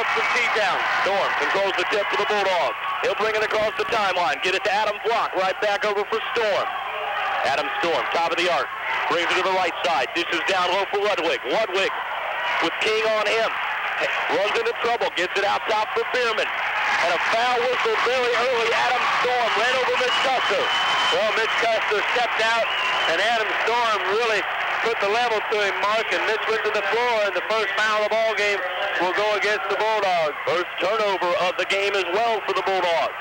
ball from T-Town. Storm controls the tip to the Bulldogs. He'll bring it across the timeline. Get it to Adam Block. Right back over for Storm. Adam Storm, top of the arc. Brings it to the right side. Dishes down low for Ludwig. Ludwig with King on him. Runs into trouble. Gets it out top for Bierman. And a foul whistle very early. Adam Storm ran over Mitch Custer. Well, Mitch Custer stepped out, and Adam Storm really put the level to him, Mark, and Mitch went to the floor, and the first foul of the ball game will go against the Bulldogs. First turnover of the game as well for the Bulldogs.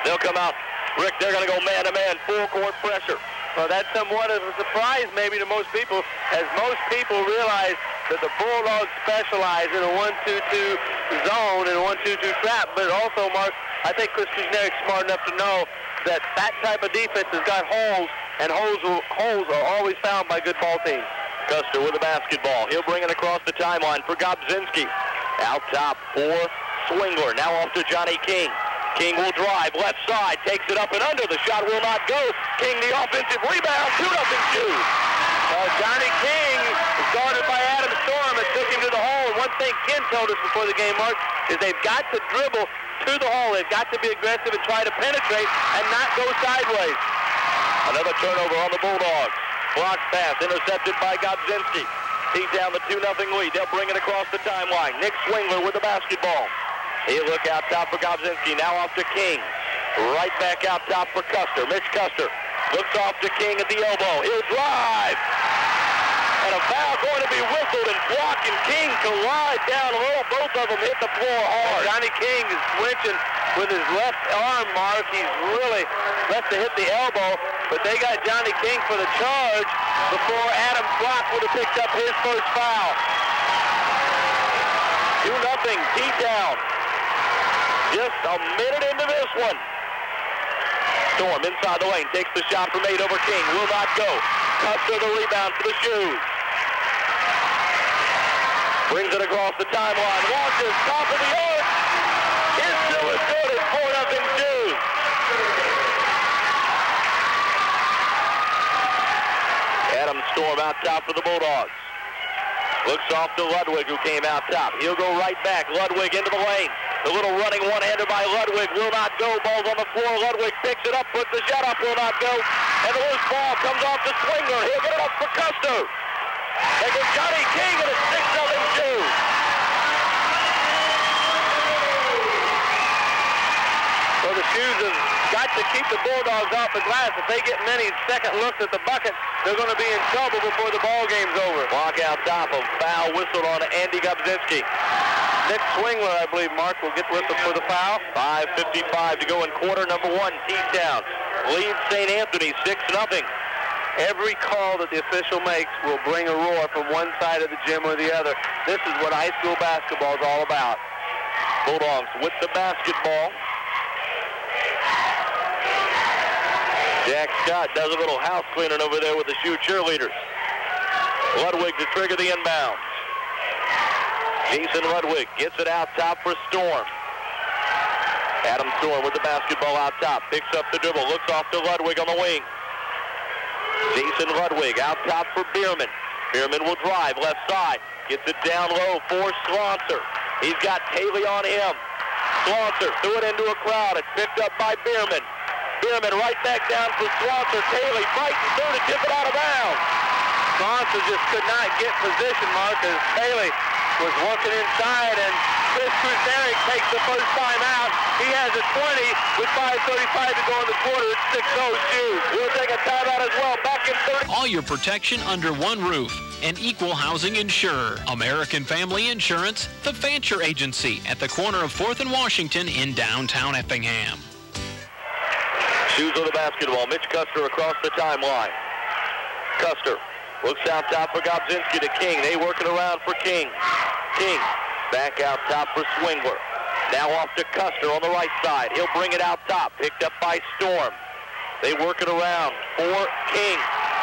They'll come out. Rick, they're going to go man-to-man, full-court pressure. Well, that's somewhat of a surprise maybe to most people, as most people realize that the Bulldogs specialize in a 1-2-2 zone and a 1-2-2 trap. But also, Mark, I think Chris Kuznarik's smart enough to know that that type of defense has got holes, and holes are always found by good ball teams. Custer with the basketball. He'll bring it across the timeline for Gobzinski. Out top for Swingler. Now off to Johnny King. King will drive, left side, takes it up and under. The shot will not go. King the offensive rebound, 2-0 shoot. Johnny King is guarded by Adam Storm and took him to the hole. And one thing Ken told us before the game, Mark, is they've got to dribble to the hole. They've got to be aggressive and try to penetrate and not go sideways. Another turnover on the Bulldogs. Block pass intercepted by Gobzinski. He's down the 2-0 lead. They'll bring it across the timeline. Nick Swingler with the basketball. He'll look out top for Gobzinski. Now off to King. Right back out top for Custer. Mitch Custer looks off to King at the elbow. He'll drive. And a foul going to be whistled, and Block and King collide down low. Both of them hit the floor hard. Johnny King is switching with his left arm, Mark. He's really left to hit the elbow, but they got Johnny King for the charge before Adam Block would have picked up his first foul. 2-0 T-Town. Just a minute into this one. Storm inside the lane, takes the shot from 8 over King. Will not go. Custer the rebound for the Shoes. Brings it across the timeline. Launches, top of the arc. Is still as good as 4-0 Shoes. Adam Storm out top for the Bulldogs. Looks off to Ludwig, who came out top. He'll go right back. Ludwig into the lane. The little running one-hander by Ludwig will not go. Ball's on the floor. Ludwig picks it up, puts the shot up, will not go. And the loose ball comes off to Swingler. He'll get it up for Custer. They get Johnny King and a 6-0 shoot. So the Shoes have got to keep the Bulldogs off the glass. If they get many second looks at the bucket, they're going to be in trouble before the ball game's over. Walk out top of foul whistled on Andy Gobzinski. Nick Swingler, I believe, Mark, will get with them for the foul. 5:55 to go in quarter number one. T-Town leads St. Anthony 6-0. Every call that the official makes will bring a roar from one side of the gym or the other. This is what high school basketball is all about. Bulldogs with the basketball. Jack Scott does a little house cleaning over there with the Shoe cheerleaders. Ludwig to trigger the inbound. Jason Ludwig gets it out top for Storm. Adam Storm with the basketball out top. Picks up the dribble. Looks off to Ludwig on the wing. Jason Ludwig out top for Bierman. Bierman will drive left side. Gets it down low for Slonser. He's got Taylor on him. Slonser threw it into a crowd. It's picked up by Bierman. Bierman right back down for Slonser. Taylor fighting through to tip it out of bounds. Slonser just could not get position, Mark, as Taylor was working inside, and Chris Kuznarik takes the first time out. He has a 20 with 5:35 to go in the quarter. It's 6-0 Shoes. We'll take a timeout as well. Back in 30. All your protection under one roof. An equal housing insurer. American Family Insurance, the Fancher Agency at the corner of 4th and Washington in downtown Effingham. Shoes on the basketball. Mitch Custer across the timeline. Custer looks out top for Gobzinski to King. They work it around for King. King back out top for Swingler. Now off to Custer on the right side. He'll bring it out top. Picked up by Storm. They work it around for King.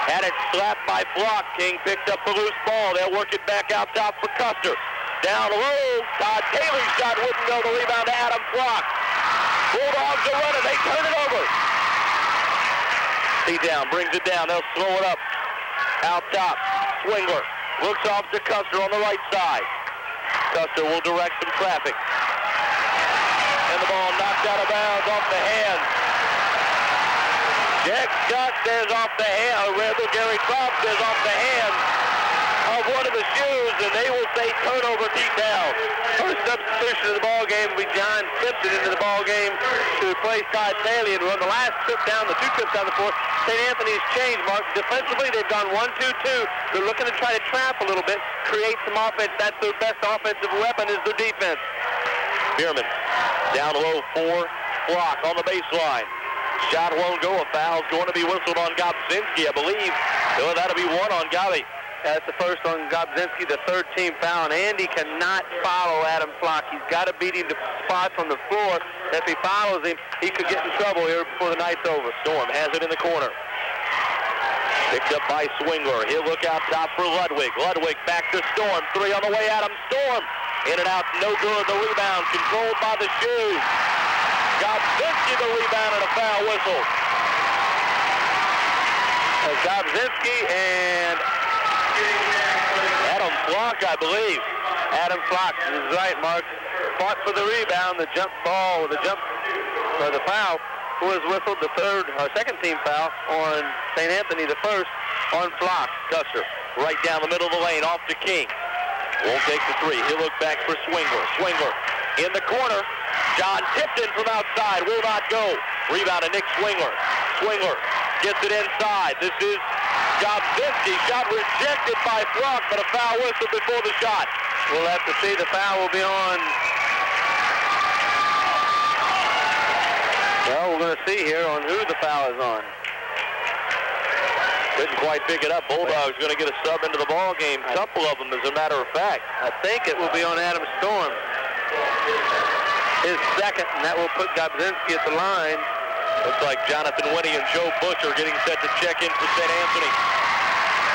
Had it slapped by Block. King picked up the loose ball. They'll work it back out top for Custer. Down low. Todd Taylor's shot wouldn't go. The rebound to Adam Block. Bulldogs are running. They turn it over. T-Town brings it down. They'll slow it up. Out top, Swingler looks off to Custer on the right side. Custer will direct some traffic. And the ball knocked out of bounds off the hands. Jack Scott says off the hand. Gary Trout says off the hand of one of the shoes, and they will say turnover T-Town. First substitution of the ball game will be John Tipton into the ball game to replace Todd Staley and run the last trip down, the 2 trips down the floor. St. Anthony's changed, Mark. Defensively, they've gone 1-2-2. They're looking to try to trap a little bit, create some offense. That's their best offensive weapon is their defense. Bierman down low for Flock on the baseline. Shot won't go. A foul's going to be whistled on Gobzinski, I believe. So that'll be one on Gabi. That's the first on Gobzinski, the third team foul. And Andy cannot follow Adam Flock. He's got to beat him to spots on the floor. If he follows him, he could get in trouble here before the night's over. Storm has it in the corner. Picked up by Swingler. He'll look out top for Ludwig. Ludwig back to Storm. 3 on the way. Adam Storm. In and out, no good. The rebound controlled by the shoe. Gobzinski the rebound and a foul whistle. Gobzinski and Adam Flock, I believe. Adam Flock is right, Mark. Fought for the rebound. The jump ball, the foul was whistled. The second team foul on St. Anthony. The first on Flock. Custer right down the middle of the lane, off to King. Won't take the 3. He'll look back for Swingler. Swingler in the corner. John Tipton from outside will not go. Rebound to Nick Swingler. Swingler gets it inside. This is Gobzinski. Shot rejected by Flock, but a foul whistle before the shot. We'll have to see. The foul will be on. Well, we're going to see here on who the foul is on. Couldn't quite pick it up. Bulldogs going to get a sub into the ball game. A couple of them, as a matter of fact. I think it will be on Adam Storm. His second, and that will put Gobzinski at the line. Looks like Jonathan Winnie and Joe Bush are getting set to check in for St. Anthony.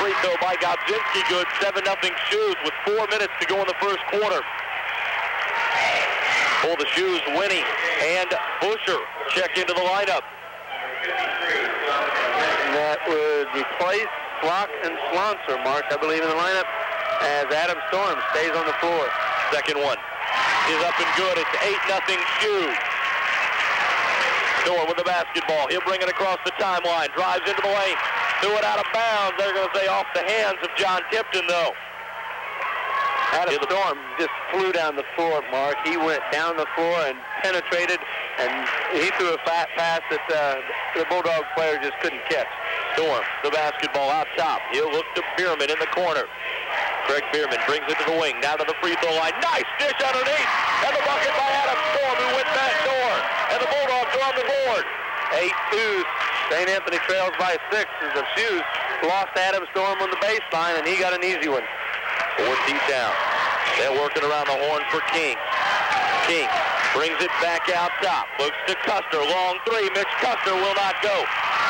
Free throw by Gobzinski, good. 7-0 Shoes with 4 minutes to go in the first quarter. For the Shoes, Winnie and Busher check into the lineup. And that would replace Flock and Slonser, Mark, I believe, in the lineup, as Adam Storm stays on the floor. Second one is up and good. It's 8-0 Shoes. Storm with the basketball. He'll bring it across the timeline. Drives into the lane. Threw it out of bounds. They're going to say off the hands of John Tipton, though. Adam Storm just flew down the floor, Mark. He went down the floor and penetrated, and he threw a fat pass that the Bulldog player just couldn't catch. Storm, the basketball out top. He'll look to Bierman in the corner. Greg Bierman brings it to the wing, down to the free throw line. Nice dish underneath, and the bucket by Adam Storm, who went back door. And the Bulldogs are on the board. 8-2. St. Anthony trails by 6 as the Shoes lost Adam Storm on the baseline, and he got an easy one. 4 T-Town. They're working around the horn for King. King brings it back out top. Looks to Custer. Long 3. Mitch Custer will not go.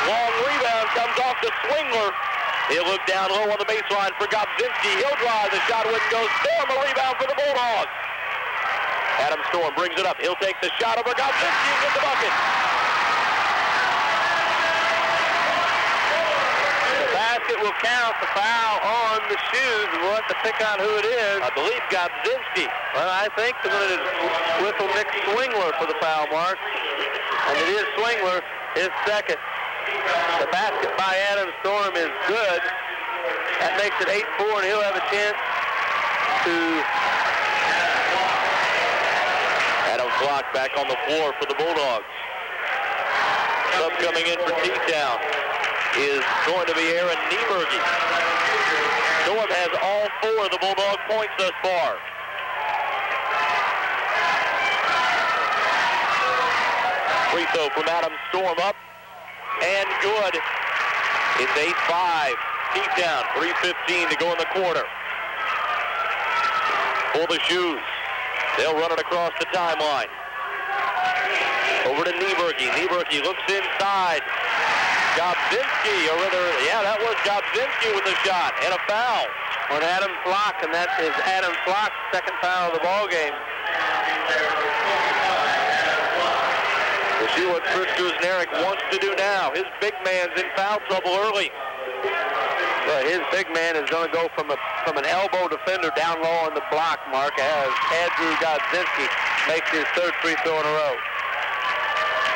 Long rebound comes off to Swingler. He'll look down low on the baseline for Gobzinski. He'll drive. The shot wouldn't go. Storm a rebound for the Bulldogs. Adam Storm brings it up. He'll take the shot over Gobzinski and get the bucket. The basket will count. The foul on the Shoes. We'll have to pick out who it is. I believe Gobzinski. Well, I think they're going to whistle Nick Swingler for the foul, Mark. And it is Swingler, his second. The basket by Adam Storm is good. That makes it 8-4, and he'll have a chance to... Adam Flock back on the floor for the Bulldogs. Sub coming in for T-Town is going to be Aaron Nieberge. Storm has all 4 of the Bulldog points thus far. Free throw from Adam Storm up and good. It's 8-5. T-Town, 3:15 to go in the quarter. For the Shoes. They'll run it across the timeline. Over to Nieberge. Nieberge looks inside. Gobzinski, or rather, yeah, that was Gobzinski with a shot and a foul on Adam Flock, and that is Adam Flock's second foul of the ball game. We'll see what Chris Kuzniak wants to do now. His big man's in foul trouble early. Well, his big man is going to go from an elbow defender down low on the block mark as Andrew Godzinski makes his third free throw in a row.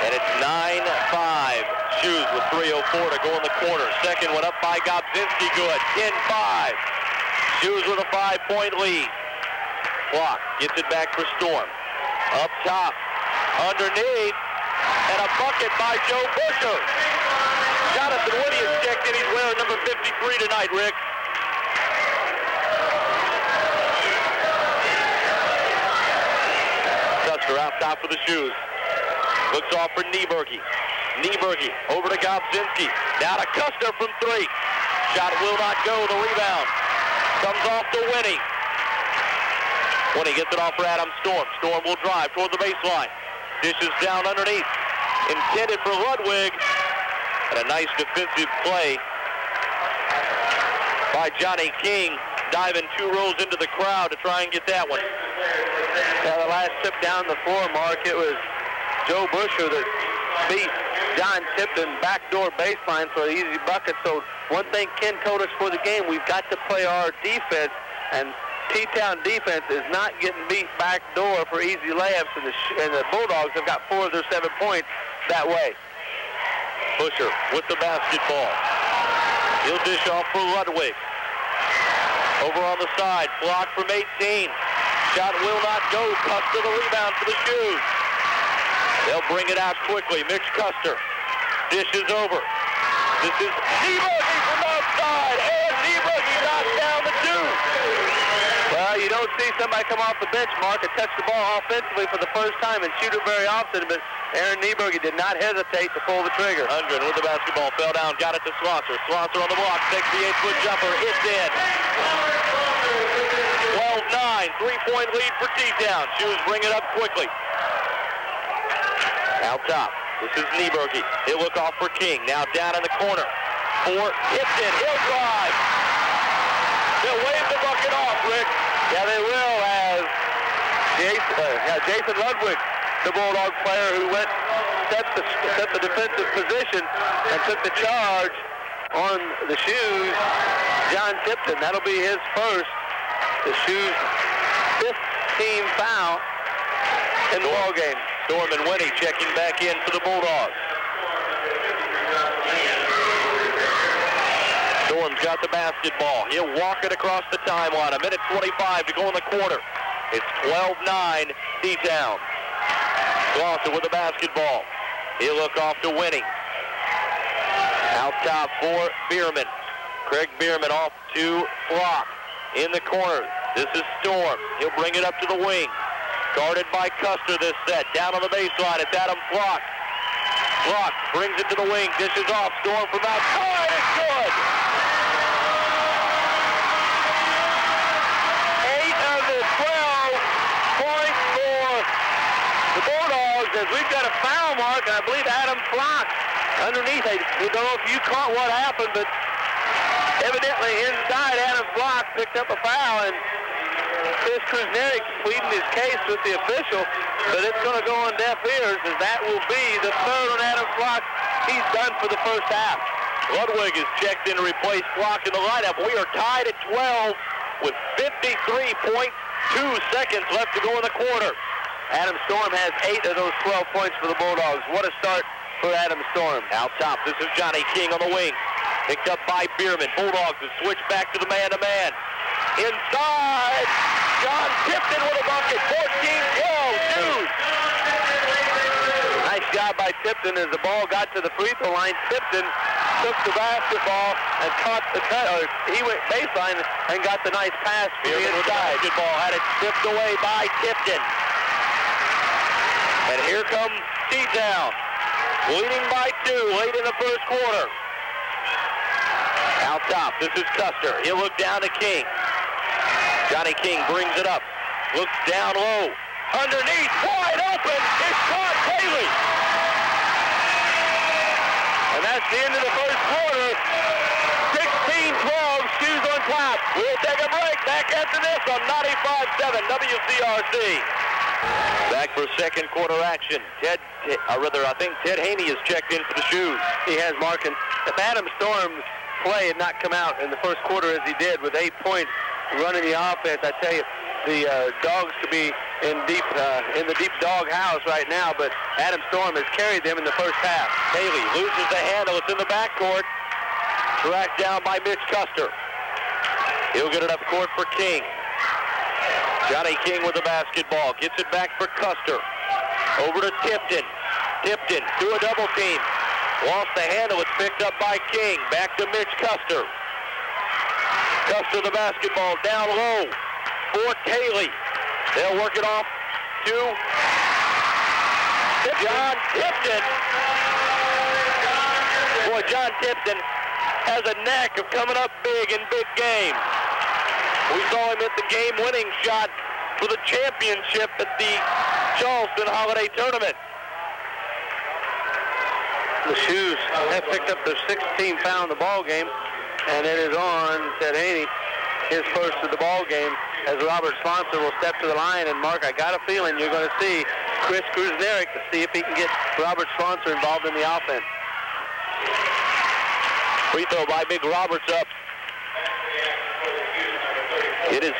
And it's 9-5. Shoes with 3:04 to go in the quarter. Second one up by Godzinski, good. 10-5. Shoes with a 5-point lead. Block gets it back for Storm. Up top, underneath, and a bucket by Joe Busher. Jonathan Woody is checked in. He's wearing number 53 tonight, Rick. Custer out top for the Shoes. Looks off for Nieberge. Nieberge over to Godzinski. Now to Custer from three. Shot will not go. The rebound comes off to Winnie. Winnie gets it off for Adam Storm. Storm will drive toward the baseline. Dishes down underneath. Intended for Ludwig. And a nice defensive play by Johnny King. Diving 2 rows into the crowd to try and get that one. Yeah, the last trip down the floor, Mark, it was Joe Busher that beat John Tipton backdoor baseline for an easy bucket. So one thing Ken told us for the game, we've got to play our defense, and T-Town defense is not getting beat backdoor for easy layups, and the Bulldogs have got 4 of their 7 points that way. Busher with the basketball. He'll dish off for Ludwig. Over on the side, block from 18. Shot will not go. Custer the rebound for the Shoes. They'll bring it out quickly. Mitch Custer dishes over. This is Nieberge from outside, and Nieberge knocks down the 2. Well, you don't see somebody come off the bench, Mark, and touch the ball offensively for the first time and shoot it very often, but Aaron Nieberge did not hesitate to pull the trigger. Lundgren with the basketball, fell down, got it to Slosser. Slosser on the block, takes the 8-foot jumper, it's in. 12-9, 3-point lead for T-Town. Shoes bring it up quickly. Out top, this is Nieberge. He'll look off for King, now down in the corner. For Tipton, he'll drive. They'll wave the bucket off, Rick. Yeah, they will, as Jason Ludwig, the Bulldog player who set the defensive position and took the charge on the Shoes, John Tipton. That'll be his first. The Shoes' 15th foul in the ball game. Storm and Winnie checking back in for the Bulldogs. Storm's got the basketball. He'll walk it across the timeline. 1:25 to go in the quarter. It's 12-9 T-Town. Slosser with the basketball. He'll look off to Winnie. Out top for Bierman. Craig Bierman off to Flock. In the corner, this is Storm. He'll bring it up to the wing. Guarded by Custer this set. Down on the baseline, it's Adam Flock. Flock brings it to the wing, dishes off. Storm from outside, it's good! 8 of the 12 points for the Bulldogs, as we've got a foul mark, and I believe Adam Flock underneath. We don't know if you caught what happened, but evidently inside, Adam Flock picked up a foul, and Chris Krusnerick pleading his case with the official, but it's going to go on deaf ears, as that will be the third on Adam Flock. He's done for the first half. Ludwig is checked in to replace Flock in the lineup. We are tied at 12 with 53.2 seconds left to go in the quarter. Adam Storm has 8 of those 12 points for the Bulldogs. What a start for Adam Storm. Out top, this is Johnny King on the wing. Picked up by Bierman. Bulldogs have switched back to the man-to-man. Inside, John Tipton with a bucket. 14-12, Shoes. Nice job by Tipton as the ball got to the free throw line. Tipton took the basketball and caught the cut, or he went baseline and got the nice pass from the inside. Basketball had it stripped away by Tipton. And here comes T-Town, leading by 2 late in the first quarter. Out top, this is Custer. He'll look down to King. Johnny King brings it up. Looks down low. Underneath, wide open. It's caught Haley. And that's the end of the first quarter. 16-12, Shoes on top. We'll take a break. Back after this on 95.7 WCRC. Back for second quarter action. I think Ted Haney is checked in for the Shoes. He has, Mark. And if Adam Storm play and not come out in the first quarter as he did with 8 points running the offense. I tell you, the Dogs could be in the deep dog house right now, but Adam Storm has carried them in the first half. Haley loses the handle. It's in the backcourt. Tracked down by Mitch Custer. He'll get it up court for King. Johnny King with the basketball. Gets it back for Custer. Over to Tipton. Tipton to a double team. Lost the handle. It's picked up by King. Back to Mitch Custer. Custer the basketball down low for Haley. They'll work it off to John Tipton. Boy, John Tipton has a knack of coming up big in big games. We saw him hit the game-winning shot for the championship at the Charleston Holiday Tournament. The Shoes have picked up their 16th foul in the ball game, and it is on Ted Haney, his first of the ball game, as Robert Sponsor will step to the line. And Mark, I got a feeling you're going to see Chris Krusnerick to see if he can get Robert Sponsor involved in the offense. Free throw by Big Roberts up. It is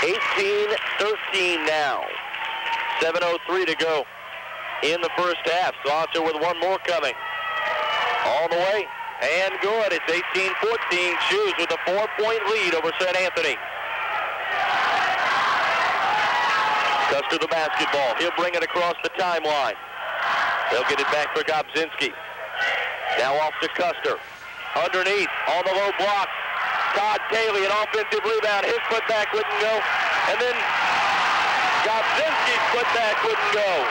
18-13 now. 7:03 to go in the first half. Sponsor with one more coming. All the way and good. It's 18-14. Shoes with a 4-point lead over St. Anthony. Custer the basketball. He'll bring it across the timeline. They'll get it back for Gobzinski. Now off to Custer. Underneath, on the low block. Todd Taylor, an offensive rebound. His putback wouldn't go. And then Gobzinski's putback wouldn't go.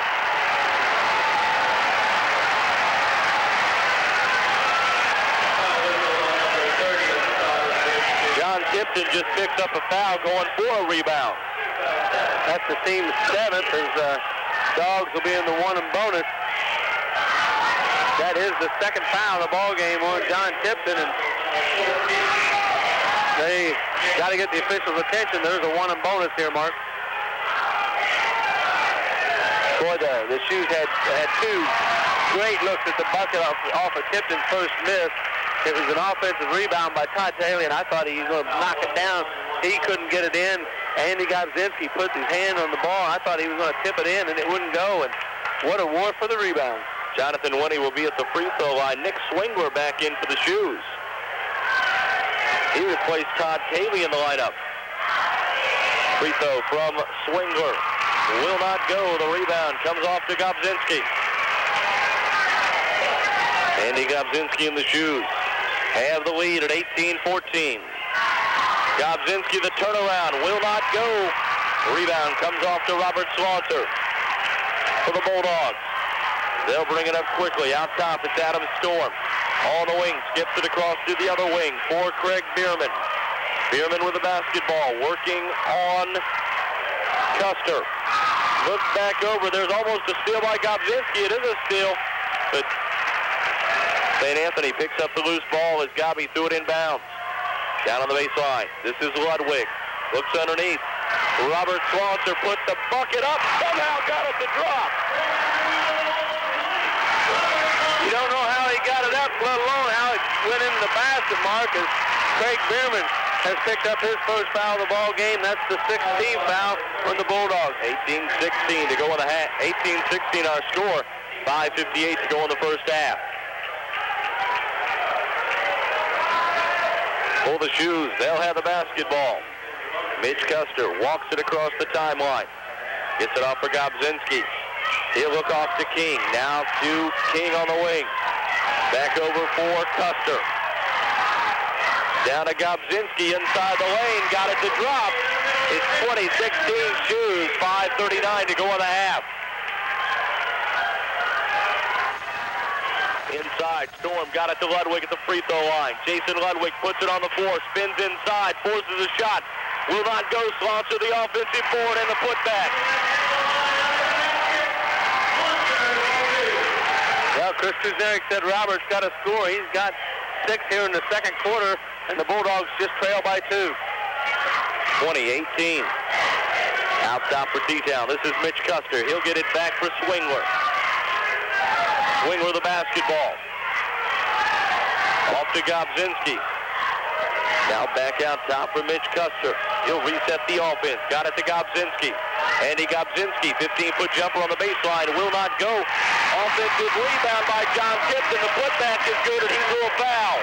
John Tipton just picked up a foul going for a rebound. That's the team's 7th, as Dogs will be in the 1 and bonus. That is the second foul in the ball game on John Tipton, and they got to get the officials' attention. There's a 1 and bonus here, Mark. Boy, the Shoes had 2 great looks at the bucket off of Tipton's first miss. It was an offensive rebound by Todd Taylor, and I thought he was going to knock it down. He couldn't get it in. Andy Gobzinski put his hand on the ball. I thought he was going to tip it in, and it wouldn't go. And what a war for the rebound. Jonathan Winnie will be at the free throw line. Nick Swingler back in for the Shoes. He replaced Todd Taylor in the lineup. Free throw from Swingler. Will not go. The rebound comes off to Gobzinski. Andy Gobzinski in the Shoes have the lead at 18-14. Gobzinski, the turnaround, will not go. Rebound comes off to Robert Slaughter for the Bulldogs. They'll bring it up quickly. Out top, it's Adam Storm. On the wing, skips it across to the other wing for Craig Bierman. Bierman with the basketball, working on Custer. Looks back over. There's almost a steal by Gobzinski. It is a steal, but St. Anthony picks up the loose ball as Gobby threw it inbounds. Down on the baseline. This is Ludwig. Looks underneath. Robert Swantzer put the bucket up. Somehow got it to drop. You don't know how he got it up, let alone how it went into the basket, Mark, as Craig Bierman has picked up his first foul of the ball game. That's the 16th foul on the Bulldogs. 18-16 to go in the half. 18-16 our score. 5:58 to go in the first half. For the Shoes, they'll have the basketball. Mitch Custer walks it across the timeline. Gets it off for Gobzinski. He'll look off to King. Now to King on the wing. Back over for Custer. Down to Gobzinski inside the lane. Got it to drop. It's 20-16 Shoes. 5:39 to go in the half. Inside, Storm got it to Ludwig at the free throw line. Jason Ludwig puts it on the floor, spins inside, forces a shot. Will not go. Slaughter the offensive board and the putback. Well, Chris Krusnerick said Roberts got a score. He's got 6 here in the second quarter, and the Bulldogs just trail by 2. 20-18. Out top for T-Town. This is Mitch Custer. He'll get it back for Swingler. Swingler the basketball. Off to Gobzinski. Now back out top for Mitch Custer. He'll reset the offense. Got it to Gobzinski. Andy Gobzinski, 15-foot jumper on the baseline. Will not go. Offensive rebound by John Tipton. The putback is good, and he drew a foul.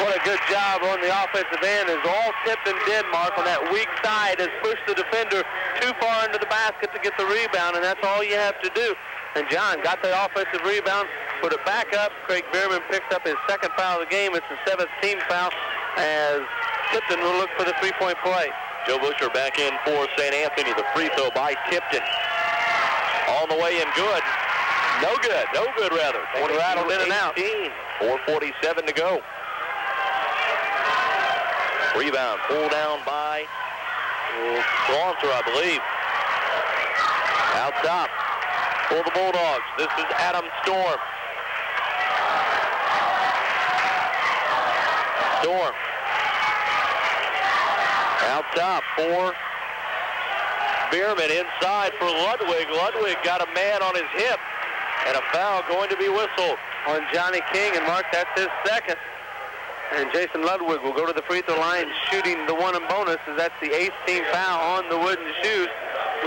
What a good job on the offensive end is all Tipton did, Mark, on that weak side is push the defender too far into the basket to get the rebound, and that's all you have to do. And John got the offensive rebound, put it back up. Craig Bierman picked up his second foul of the game. It's the 7th team foul as Tipton will look for the three-point play. Joe Busher back in for St. Anthony. The free throw by Tipton. On the way and good. No good. No good, rather. Rattled in and out. 4:47 to go. Rebound pulled down by Swanser, I believe. Out top for the Bulldogs. This is Adam Storm. Storm. Out top for Bierman. Inside for Ludwig. Ludwig got a man on his hip. And a foul going to be whistled on Johnny King. And Mark, that's his second. And Jason Ludwig will go to the free throw line shooting the one and bonus, as that's the 8th team foul on the wooden shoes.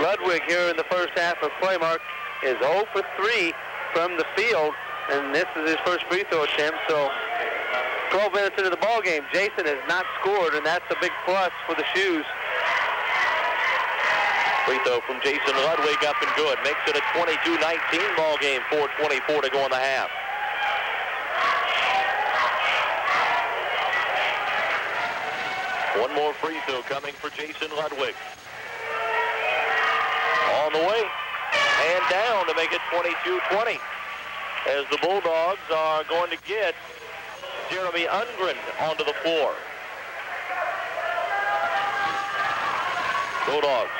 Ludwig here in the first half of play, Mark, is 0 for 3 from the field, and this is his first free throw attempt. So 12 minutes into the ball game, Jason has not scored, and that's a big plus for the shoes. Free throw from Jason Ludwig up and good. Makes it a 22-19 ball game. 4:24 to go in the half. One more free throw coming for Jason Ludwig. On the way and down to make it 22-20 as the Bulldogs are going to get Jeremy Ungren onto the floor. Bulldogs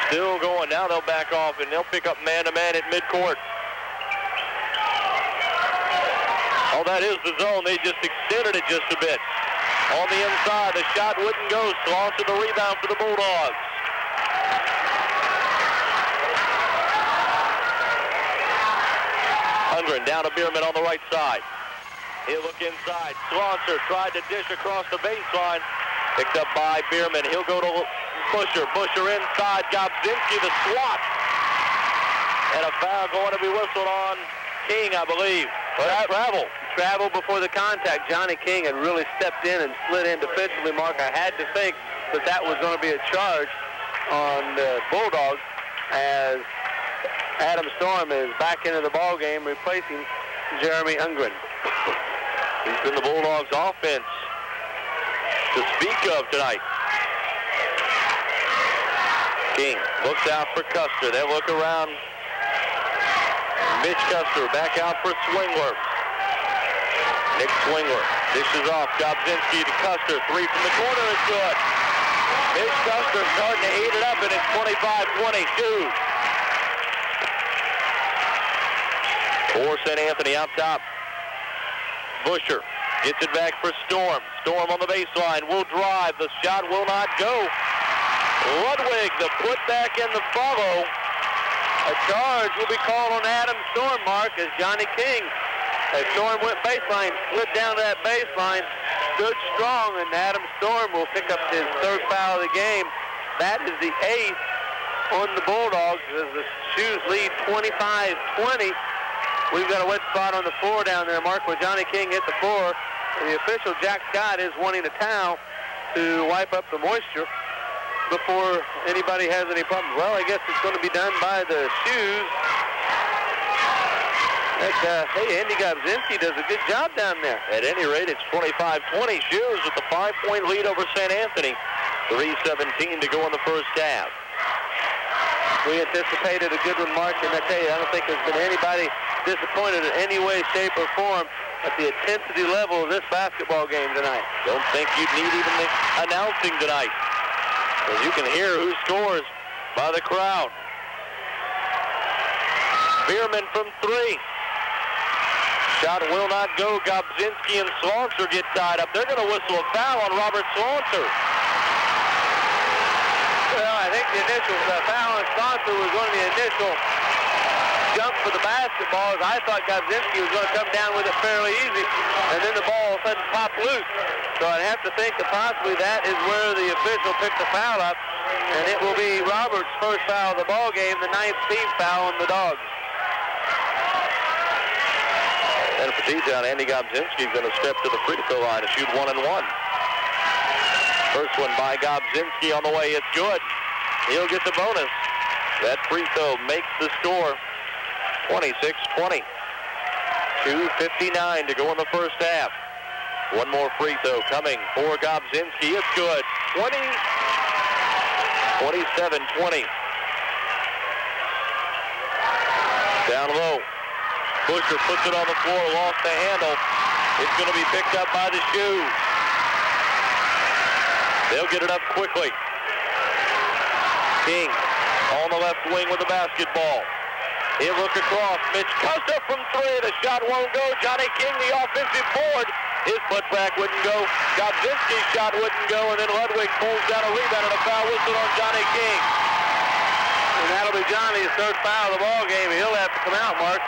still going. Now they'll back off and they'll pick up man-to-man at midcourt. Oh, that is the zone. They just extended it just a bit. On the inside, the shot wouldn't go. Slaughter the rebound for the Bulldogs. Ungren down to Bierman on the right side. He'll look inside. Slaughter tried to dish across the baseline. Picked up by Bierman. He'll go to Busher. Busher inside. Gobzinski the swat. And a foul going to be whistled on King, I believe. Travel before the contact. Johnny King had really stepped in and slid in defensively, Mark. I had to think that was going to be a charge on the Bulldogs as Adam Storm is back into the ball game, replacing Jeremy Ungren. He's been the Bulldogs' offense to speak of tonight. King looks out for Custer. They look around. Mitch Custer back out for Swingler. Nick Swingler dishes off. Gobzinski to Custer. Three from the corner is good. Mitch Custer starting to heat it up, and it's 25-22. For St. Anthony out top. Busher gets it back for Storm. Storm on the baseline will drive. The shot will not go. Ludwig, the putback and the follow. A charge will be called on Adam Storm, Mark, as Johnny King, as Storm went baseline, slid down to that baseline, stood strong, and Adam Storm will pick up his third foul of the game. That is the 8th on the Bulldogs as the shoes lead 25-20. We've got a wet spot on the floor down there, Mark, where Johnny King hit the floor. And the official, Jack Scott, is wanting a towel to wipe up the moisture before anybody has any problems. Well, I guess it's going to be done by the shoes. Hey, Andy Gobzinski does a good job down there. At any rate, it's 25-20. Shoes with the 5-point lead over St. Anthony. 3:17 to go in the first half. We anticipated a good one, Mark, and I tell you, I don't think there's been anybody disappointed in any way, shape, or form at the intensity level of this basketball game tonight. Don't think you'd need even the announcing tonight, because you can hear who scores by the crowd. Bierman from three. Shot will not go. Gobzinski and Swanser get tied up. They're going to whistle a foul on Robert Swanser. Well, I think the initial foul on Swanser was one of the initial jump for the basketball, as I thought Gobzinski was going to come down with it fairly easy, and then the ball all of a sudden popped loose. So I'd have to think that possibly that is where the official picked the foul up, and it will be Roberts' first foul of the ball game, the 9th team foul on the Dogs. And for T-Town, Andy Gobzinski is going to step to the free throw line to shoot 1 and 1. First one by Gobzinski on the way. It's good. He'll get the bonus. That free throw makes the score 26-20. 2:59 to go in the first half. One more free throw coming for Gobzinski. It's good. 27-20. Down low. Busher puts it on the floor, lost the handle. It's going to be picked up by the Shoes. They'll get it up quickly. King on the left wing with the basketball. He'll look across. Mitch Costa from three. The shot won't go. Johnny King, the offensive board. His putback wouldn't go. Gobzinski's shot wouldn't go. And then Ludwig pulls down a rebound and a foul whistle on Johnny King. And that'll be Johnny's third foul of the ball game. He'll have to come out, Mark.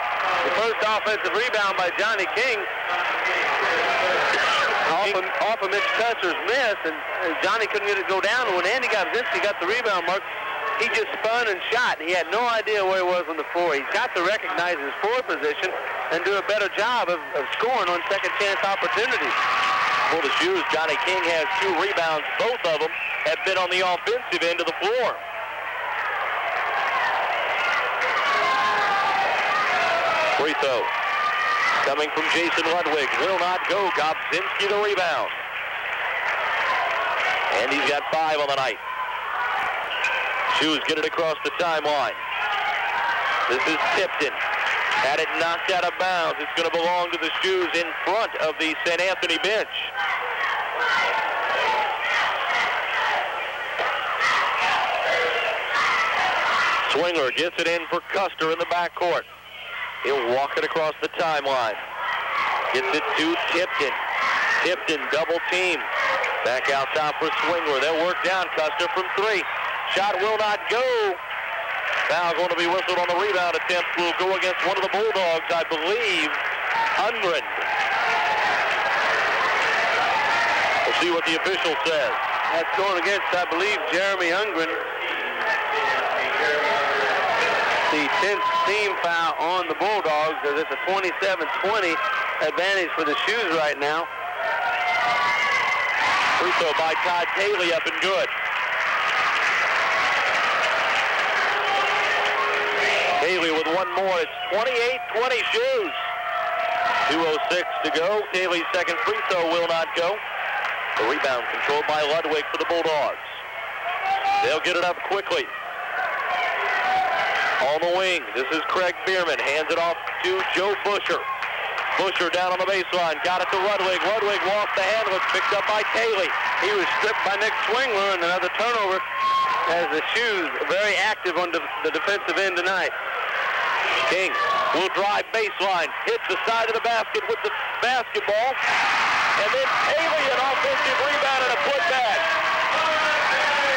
The first offensive rebound by Johnny King. Off of Mitch Custer's miss, and Johnny couldn't get it go down. And when Andy Gobzinski got the rebound, Mark, he just spun and shot. He had no idea where he was on the floor. He's got to recognize his floor position and do a better job of scoring on second chance opportunities. For the Shoes, Johnny King has 2 rebounds. Both of them have been on the offensive end of the floor. Free throw coming from Jason Ludwig. Will not go. Gobzinski the rebound. And he's got 5 on the night. Shoes get it across the timeline. This is Tipton. Had it knocked out of bounds. It's going to belong to the Shoes in front of the St. Anthony bench. Swingler gets it in for Custer in the backcourt. He'll walk it across the timeline. Gets it to Tipton. Tipton double team. Back out top for Swingler. They'll work down Custer from 3. Shot will not go. Foul going to be whistled on the rebound attempt. Will go against one of the Bulldogs, I believe, Ungren. We'll see what the official says. That's going against, I believe, Jeremy Ungren. The 10th team foul on the Bulldogs, as it's a 27-20 advantage for the Shoes right now. Free throw by Todd Taylor up and good. Taylor with one more. It's 28-20 Shoes. 2:06 to go. Taylor's second free throw will not go. The rebound controlled by Ludwig for the Bulldogs. They'll get it up quickly. On the wing, this is Craig Bierman. Hands it off to Joe Busher. Busher down on the baseline. Got it to Ludwig. Ludwig lost the handle. It's picked up by Taylor. He was stripped by Nick Swingler, and another turnover as the Shoes very active on the defensive end tonight. King will drive baseline. Hits the side of the basket with the basketball. And then Taylor, an offensive rebound and a putback.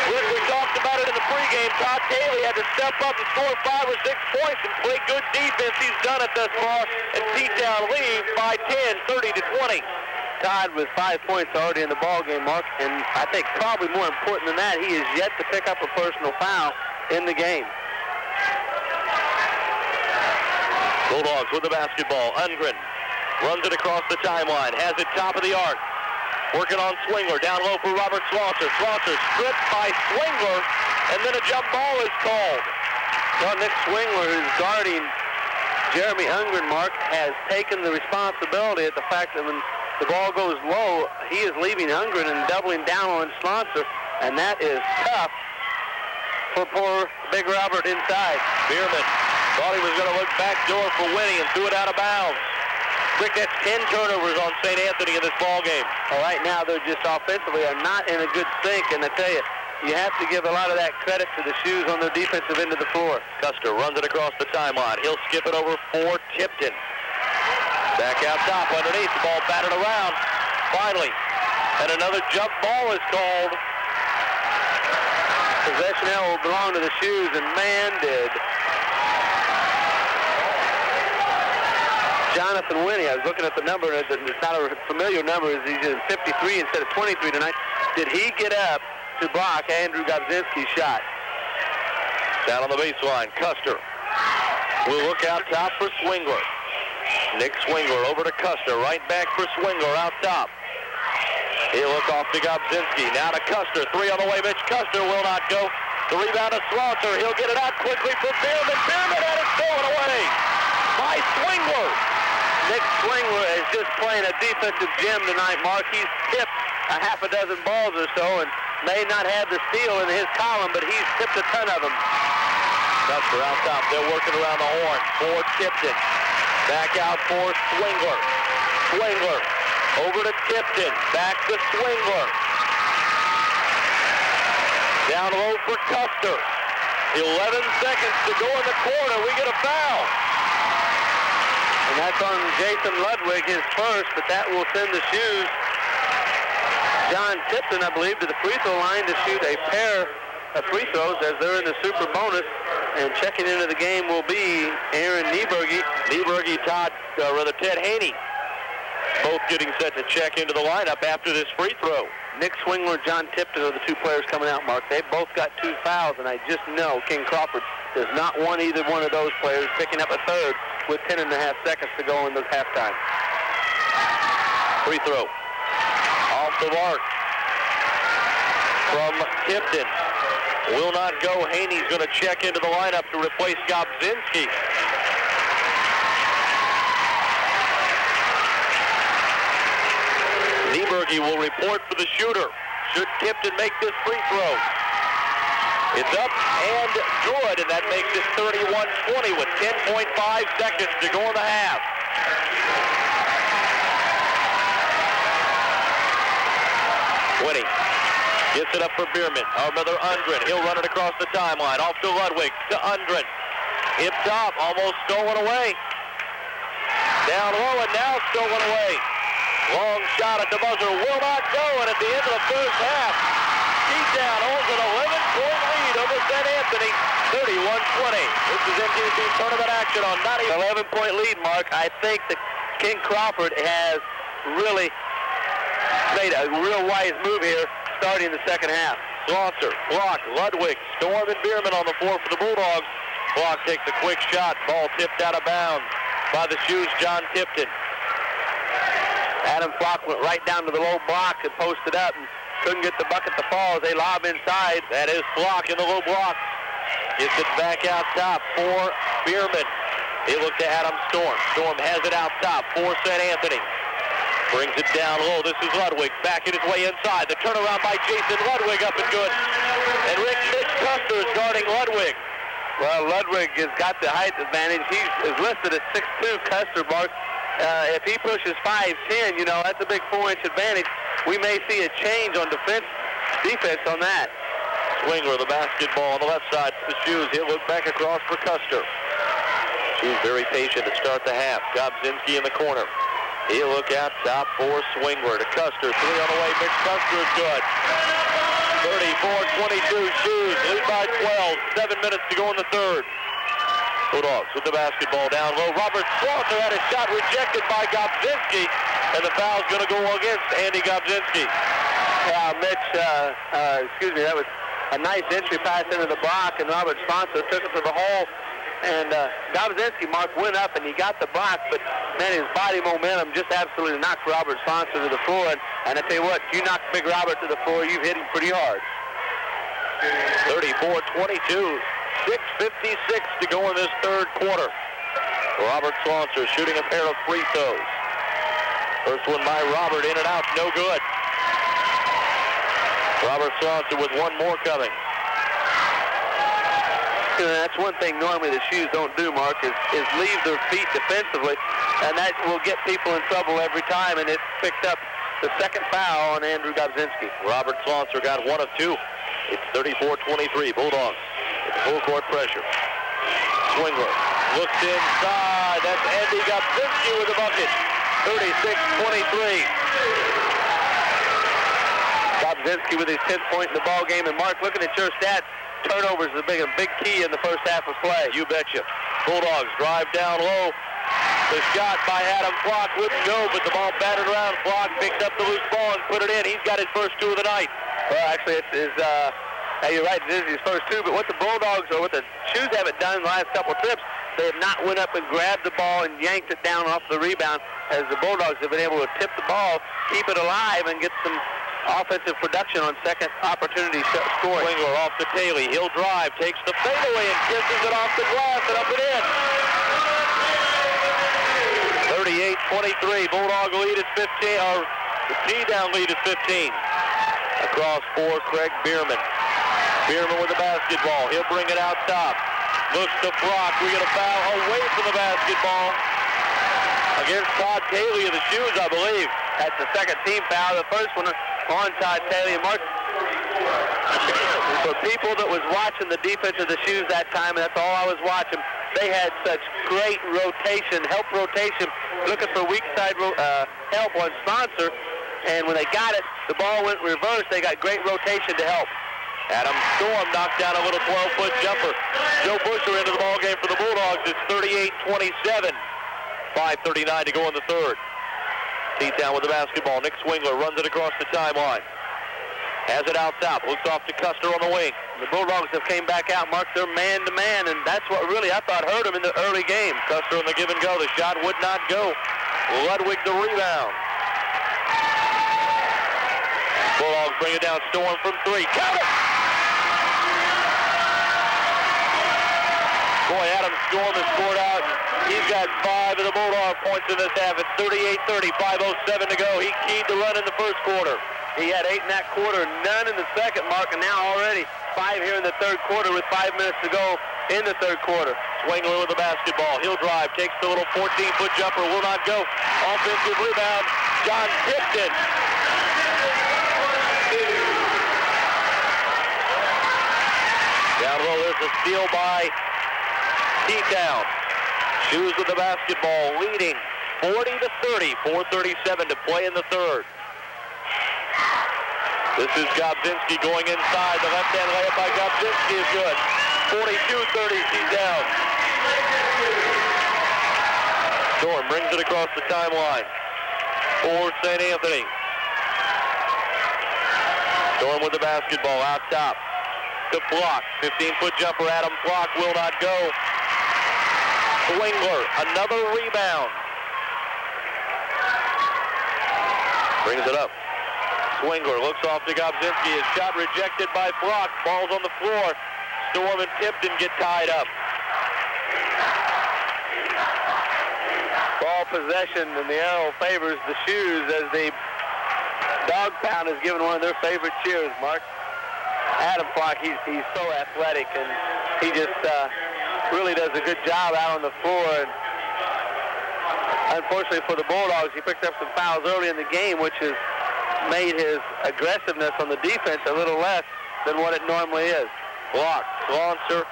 We talked about it in the pregame. Todd Taylor had to step up and score 5 or 6 points and play good defense. He's done it thus far, and T-Town leads by 10, 30-20. Todd with 5 points already in the ballgame, Mark, and I think probably more important than that, he is yet to pick up a personal foul in the game. Bulldogs with the basketball. Ungren runs it across the timeline, has it top of the arc. Working on Swingler, down low for Robert Slaughter. Slaughter stripped by Swingler, and then a jump ball is called. Well, Nick Swingler, who's guarding Jeremy Ungren, Mark, has taken the responsibility at the fact that when the ball goes low, he is leaving Ungren and doubling down on Slaughter, and that is tough for poor Big Robert inside. Bierman thought he was going to look backdoor for Winnie and threw it out of bounds. Rick, that's 10 turnovers on St. Anthony in this ball game. Well, right now, they're just offensively are not in a good sync, and I tell you, you have to give a lot of that credit to the Shoes on their defensive end of the floor. Custer runs it across the timeline. He'll skip it over for Tipton. Back out top underneath, the ball batted around. Finally, and another jump ball is called. Possession now will belong to the Shoes, and man, did Jonathan Winnie. I was looking at the number, and it's not a familiar number. He's in 53 instead of 23 tonight. Did he get up to block Andrew Gobzinski's shot? Down on the baseline, Custer will look out top for Swingler. Nick Swingler over to Custer, right back for Swingler out top. He'll look off to Gobzinski. Now to Custer. 3 on the way. Mitch Custer will not go. The rebound to Slaughter. He'll get it out quickly for Bierman. Bierman had it stolen away by Swingler. Nick Swingler is just playing a defensive gem tonight, Mark. He's tipped a half a dozen balls or so and may not have the steal in his column, but he's tipped a ton of them. Custer out top. They're working around the horn for Tipton. Back out for Swingler. Swingler over to Tipton. Back to Swingler. Down low for Custer. 11 seconds to go in the corner. We get a foul. And that's on Jason Ludwig, his first, but that will send the shoes John Tipton, I believe, to the free throw line to shoot a pair of free throws as they're in the super bonus. And checking into the game will be Aaron Nieberge. Ted Haney. Both getting set to check into the lineup after this free throw. Nick Swingler, John Tipton are the two players coming out, Mark. They both got 2 fouls, and I just know King Crawford does not want either one of those players picking up a third with 10.5 seconds to go in the halftime. Free throw. Off the mark from Tipton. Will not go. Haney's going to check into the lineup to replace Gobzinski. Nieberge will report for the shooter. Should Tipton make this free throw? It's up and good, and that makes it 31-20 with 10.5 seconds to go in the half. Winnie gets it up for Bierman. Undren. He'll run it across the timeline. Off to Ludwig. To Undren. Hip top. Almost stolen away. Down low and now stolen away. Long shot at the buzzer. Will not go. And at the end of the first half, T-Town owns an 11-point lead over St. Anthony. 31-20. This is NTC tournament action on 11-point lead, Mark. I think that King Crawford has really made a real wise move here starting the second half. Slaughter, block, Ludwig, Storm, and Bierman on the floor for the Bulldogs. Block takes a quick shot. Ball tipped out of bounds by the shoes, John Tipton. Adam Flock went right down to the low block and posted up and couldn't get the bucket to fall as they lob inside. That is Flock in the low block. Gets it back out top for Bierman. He looked to Adam Storm. Storm has it out top for St. Anthony. Brings it down low. This is Ludwig backing his way inside. The turnaround by Jason Ludwig up and good. And Mitch Custer is guarding Ludwig. Well, Ludwig has got the height advantage. He is listed at 6'2", Custer, Mark. If he pushes 5'10", you know, that's a big 4-inch advantage. We may see a change on defense on that. Swingler, the basketball on the left side for the shoes. He'll look back across for Custer. Shoes very patient to start the half. Gobzinski in the corner. He'll look out top for Swingler to Custer. 3 on the way. Mitch Custer is good. 34-22 shoes. Lead by 12. 7 minutes to go in the third. Bulldogs with the basketball down low. Robert Slaughter had a shot rejected by Gobzinski, and the foul's going to go against Andy Gobzinski. Yeah, Mitch, that was a nice entry pass into the block, and Robert Slaughter took it to the hole. And Gobzinski, Mark, went up, and he got the block, but, man, his body momentum just absolutely knocked Robert Slaughter to the floor. And I tell you what, you knock Big Robert to the floor, you've hit him pretty hard. 34-22. 6:56 to go in this third quarter. Robert Slaughter shooting a pair of free throws. First one by Robert, in and out, no good. Robert Slaughter with one more coming. That's one thing normally the shoes don't do, Mark, is leave their feet defensively, and that will get people in trouble every time, and it picked up the second foul on Andrew Gobzinski. Robert Slaughter got 1 of 2. It's 34-23, Bulldogs. Full court pressure. Swingler looks inside. That's Andy Gobzinski with the bucket. 36-23. Gobzinski with his 10th point in the ball game. And Mark, looking at your stats, turnovers is a big key in the first half of play. You betcha. Bulldogs drive down low. The shot by Adam Flock wouldn't go, but the ball batted around. Flock picked up the loose ball and put it in. He's got his first 2 of the night. Well, actually, you're right, it is his first 2, but what the Bulldogs or what the Shoes haven't done in the last couple of trips, they have not went up and grabbed the ball and yanked it down off the rebound, as the Bulldogs have been able to tip the ball, keep it alive, and get some offensive production on second opportunity scoring. Swingler off to Taylor. He'll drive, takes the fadeaway, and kisses it off the glass and up and in. 38-23. Bulldog lead is 15, or the T-down lead is 15. Across for Craig Bierman. Bierman with the basketball. He'll bring it out top. Looks to Brock. We get a foul away from the basketball against Todd Taylor of the Shoes, I believe. That's the second team foul. The first one on Todd Taylor. Mark, for people that was watching the defense of the Shoes that time, and that's all I was watching, they had such great rotation, help rotation, looking for weak side help on sponsor. And when they got it, the ball went reverse. They got great rotation to help. Adam Storm knocked down a little 12-foot jumper. Joe Busher into the ball game for the Bulldogs. It's 38-27. 5:39 to go in the third. Teeth down with the basketball. Nick Swingler runs it across the timeline. Has it out top. Looks off to Custer on the wing. The Bulldogs have came back out, Mark. They're man-to-man, and that's what really I thought hurt them in the early game. Custer on the give and go. The shot would not go. Ludwig the rebound. Bulldogs bring it down. Storm from 3. Count it! Boy, Adam Storm has scored out. He's got 5 of the Bulldog points in this half. It's 38-30, 5:07 to go. He keyed the run in the first quarter. He had 8 in that quarter, none in the second, Mark, and now already 5 here in the third quarter with 5 minutes to go in the third quarter. Swingler with the basketball. He'll drive, takes the little 14-foot jumper, will not go. Offensive rebound, John Tipton. Down low, there's a steal by T-Town. Shoes with the basketball, leading 40-30, 4:37 to play in the third. This is Gobzinski going inside. The left-hand layup by Gobzinski is good. 42-30, T-Town. Storm brings it across the timeline for St. Anthony. Storm with the basketball out top to Flock. 15-foot jumper, Adam Flock will not go. Swingler, another rebound. Brings it up. Swingler looks off to Gobzinski. His shot rejected by Flock. Ball's on the floor. Storm and Tipton get tied up. Ball possession in the arrow favors the Shoes as the dog pound is given one of their favorite cheers, Mark. Adam Flock, he's so athletic, and he just really does a good job out on the floor. And unfortunately for the Bulldogs, he picked up some fouls early in the game, which has made his aggressiveness on the defense a little less than what it normally is. Flock, Slonser,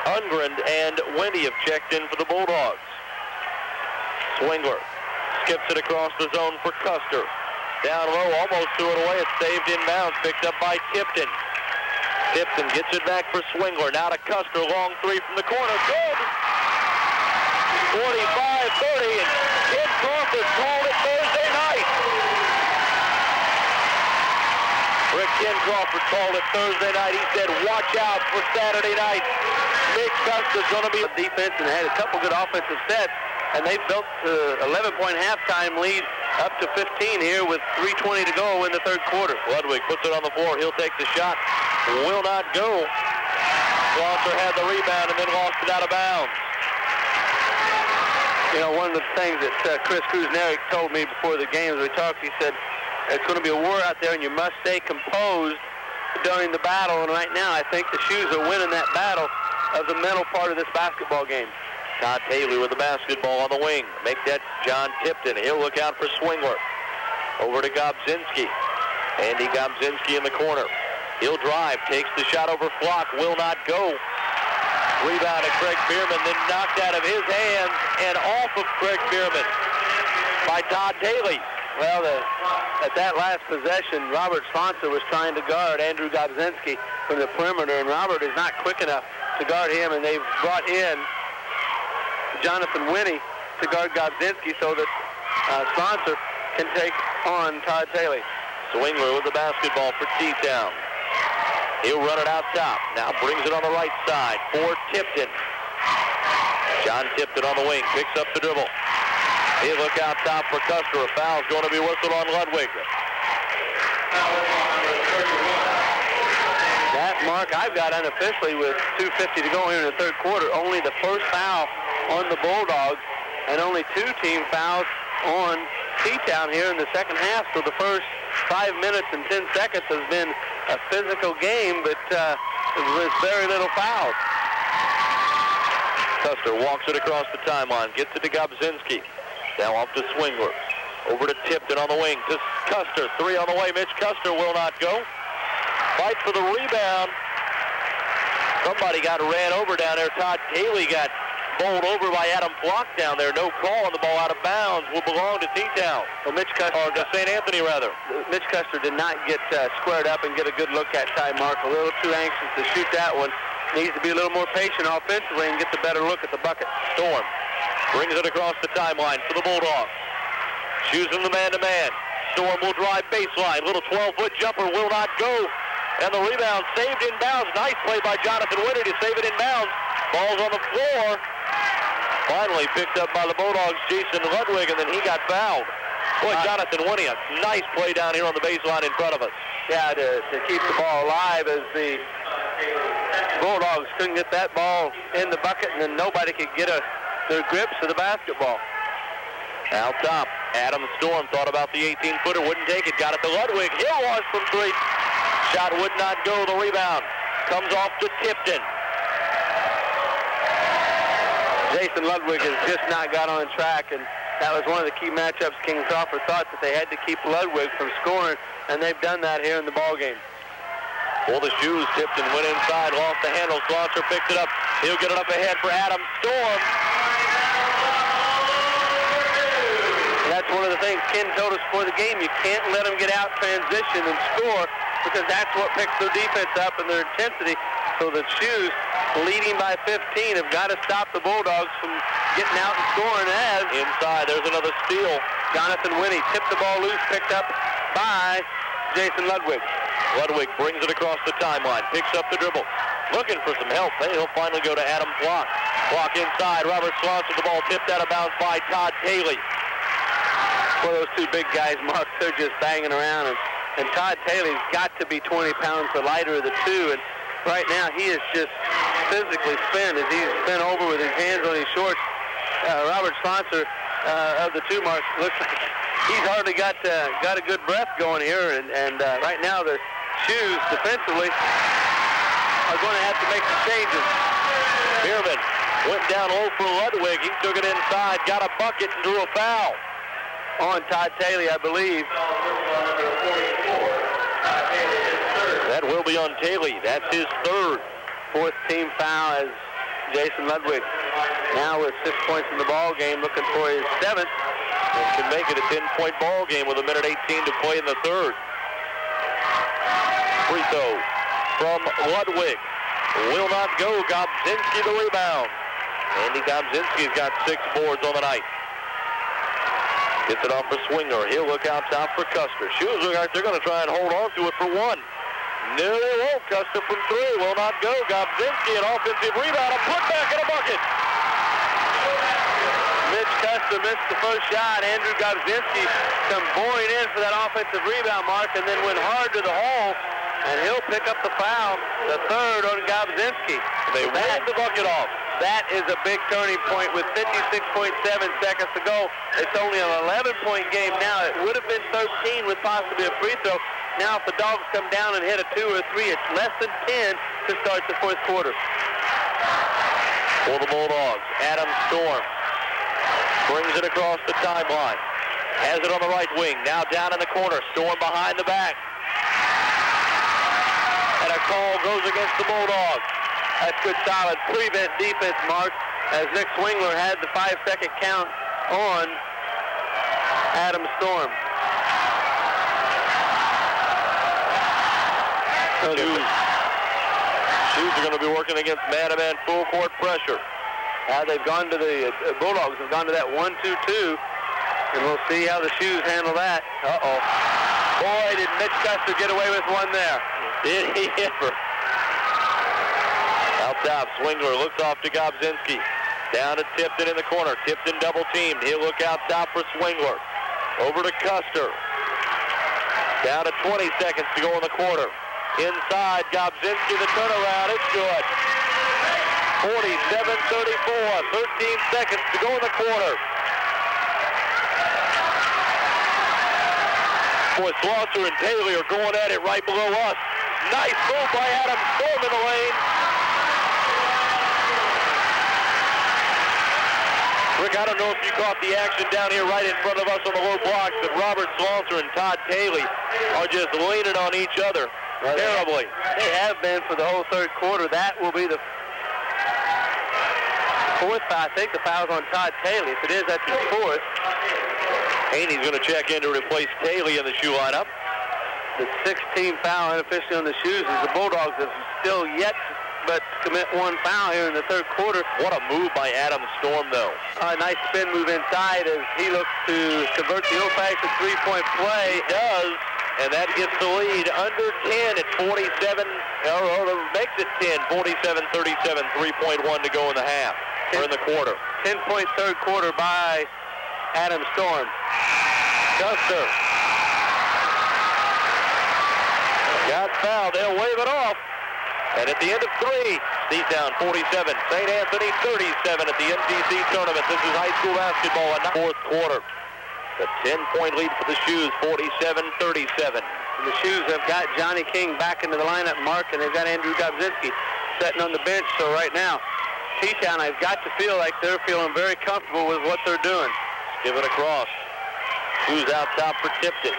Ungren, and Wendy have checked in for the Bulldogs. Swingler skips it across the zone for Custer. Down low, almost threw it away. It's saved inbounds, picked up by Tipton. Tipton gets it back for Swingler. Now to Custer, long 3 from the corner. Good! 45-30, and Ken Crawford called it Thursday night. Rick Ken Crawford called it Thursday night. He said, watch out for Saturday night. Nick Custer's going to be a defense and had a couple good offensive sets, and they built an 11-point halftime lead up to 15 here with 3:20 to go in the third quarter. Ludwig puts it on the floor. He'll take the shot. Will not go. Slonser had the rebound and then lost it out of bounds. You know, one of the things that Chris Krusnerick told me before the game as we talked, he said, it's going to be a war out there and you must stay composed during the battle. And right now I think the Shoes are winning that battle of the mental part of this basketball game. Todd Taylor with the basketball on the wing. Make that John Tipton. He'll look out for Swingler. Over to Gobzinski. Andy Gobzinski in the corner. He'll drive. Takes the shot over Flock. Will not go. Rebound to Craig Bierman. Then knocked out of his hands and off of Craig Bierman by Todd Taylor. Well, at that last possession, Robert Sponsor was trying to guard Andrew Gobzinski from the perimeter, and Robert is not quick enough to guard him, and they've brought in Jonathan Winnie to guard Gobzinski so that Sponsor can take on Todd Taylor. Swingler with the basketball for T-Town. He'll run it out top. Now brings it on the right side for Tipton. John Tipton on the wing, picks up the dribble. He'll look out top for Custer. A foul's going to be whistled on Ludwig. That mark I've got unofficially with 2:50 to go here in the third quarter. Only the first foul on the Bulldogs and only 2 team fouls on T-Town here in the second half. So the first 5 minutes and 10 seconds has been a physical game, but with very little fouls. Custer walks it across the timeline, gets it to Gobzinski. Now off to Swingler. Over to Tipton on the wing to Custer. 3 on the way. Mitch Custer will not go. Fight for the rebound. Somebody got ran over down there. Todd Taylor got bowled over by Adam Flock down there. No call on the ball out of bounds. Will belong to T-Town. Well, Mitch Custer, or to St. Anthony, rather. Mitch Custer did not get squared up and get a good look at Ty Mark. A little too anxious to shoot that one. Needs to be a little more patient offensively and get the better look at the bucket. Storm brings it across the timeline for the Bulldogs. Choosing the man-to-man. Storm will drive baseline. Little 12-foot jumper will not go. And the rebound saved in bounds. Nice play by Jonathan Winter to save it in bounds. Ball's on the floor. Finally picked up by the Bulldogs, Jason Ludwig, and then he got fouled. Boy, Jonathan Winter, a nice play down here on the baseline in front of us. Yeah, to keep the ball alive as the Bulldogs couldn't get that ball in the bucket, and then nobody could get their grips to the basketball. Out top, Adam Storm thought about the 18-footer, wouldn't take it, got it to Ludwig. He'll launch from 3. Shot would not go, the rebound comes off to Tipton. Jason Ludwig has just not got on track, and that was one of the key matchups. King Crawford thought that they had to keep Ludwig from scoring, and they've done that here in the ball game. Pull the shoes, Tipton went inside, lost the handle. Slaughter picked it up. He'll get it up ahead for Adam Storm. And that's one of the things Ken told us before the game. You can't let them get out, transition, and score, because that's what picks their defense up and their intensity. So the shoes, leading by 15, have got to stop the Bulldogs from getting out and scoring. As inside, there's another steal. Jonathan Winnie tipped the ball loose, picked up by Jason Ludwig. Ludwig brings it across the timeline, picks up the dribble, looking for some help. He'll finally go to Adam Flock. Flock inside, Robert Swanson, the ball tipped out of bounds by Todd Taylor. Well, those 2 big guys, Mark, they're just banging around, and Todd Taylor's got to be 20 pounds the lighter of the 2, and right now he is just physically spent as he's bent over with his hands on his shorts. Robert Swanson of the 2, Mark, looks like he's hardly got a good breath going here, and right now the shoes defensively are going to have to make some changes. Bierman went down low for Ludwig. He took it inside, got a bucket, and drew a foul. On Todd Taylor, I believe. That will be on Taylor. That's his 3rd. 4th team foul as Jason Ludwig now with 6 points in the ball game, looking for his 7th. It should make it a 10-point ball game with 1:18 to play in the 3rd. Free throw from Ludwig. Will not go. Gobzinski the rebound. Andy Gobzinski's got 6 boards on the night. Gets it off for Swinger. He'll look out top for Custer. Shoes look like they're going to try and hold on to it for 1. No, they won't. Custer from 3 will not go. Gobzinski an offensive rebound. A putback and a bucket. Mitch Custer missed the first shot. Andrew Gobzinski come boring in for that offensive rebound, Mark, and then went hard to the hole, and he'll pick up the foul, the 3rd on Gobzinski. They ran the bucket off. That is a big turning point with 56.7 seconds to go. It's only an 11-point game now. It would have been 13 with possibly a free throw. Now if the Dogs come down and hit a 2 or 3, it's less than 10 to start the 4th quarter. For the Bulldogs, Adam Storm brings it across the timeline. Has it on the right wing. Now down in the corner. Storm behind the back. And a call goes against the Bulldogs. That's good solid prevent defense, Mark, as Nick Swingler had the 5-second count on Adam Storm. Shoes are going to be working against man-to-man full court pressure. They've gone to the Bulldogs have gone to that 1-2-2, and we'll see how the Shoes handle that. Uh-oh. Boy, did Mitch Custer get away with one there. Did he ever? Out top, Swingler looks off to Gobzinski. Down to Tipton in the corner. Tipton double teamed. He'll look out top for Swingler. Over to Custer. Down to 20 seconds to go in the quarter. Inside, Gobzinski, the turnaround. It's good. 47-34. 13 seconds to go in the quarter. Boy, Slaughter and Taylor are going at it right below us. Nice move by Adam Storm in the lane. Rick, I don't know if you caught the action down here right in front of us on the low blocks, but Robert Slaughter and Todd Taylor are just leaning on each other terribly. They have been for the whole third quarter. That will be the fourth foul. I think the foul's on Todd Taylor. If it is, that's his fourth. Haney's going to check in to replace Taylor in the shoe lineup. The 16th foul unofficially on the Shoes is the Bulldogs have still yet but commit one foul here in the third quarter. What a move by Adam Storm, though. A nice spin move inside as he looks to convert the old-fashioned three-point play. He does, and that gets the lead under 10 at 47, or makes it 10, 47-37, 3.1 to go in the half, or in the quarter. 10-point third quarter by Adam Storm. Custer got fouled. They'll wave it off. And at the end of 3, Steetown 47, St. Anthony 37 at the NTC tournament. This is high school basketball in the fourth quarter. The 10-point lead for the Shoes, 47-37. The Shoes have got Johnny King back into the lineup, Mark, and they've got Andrew Gobzinski sitting on the bench. So right now, T-Town, I've got to feel like they're feeling very comfortable with what they're doing. Give it across. Who's out top for Tipton?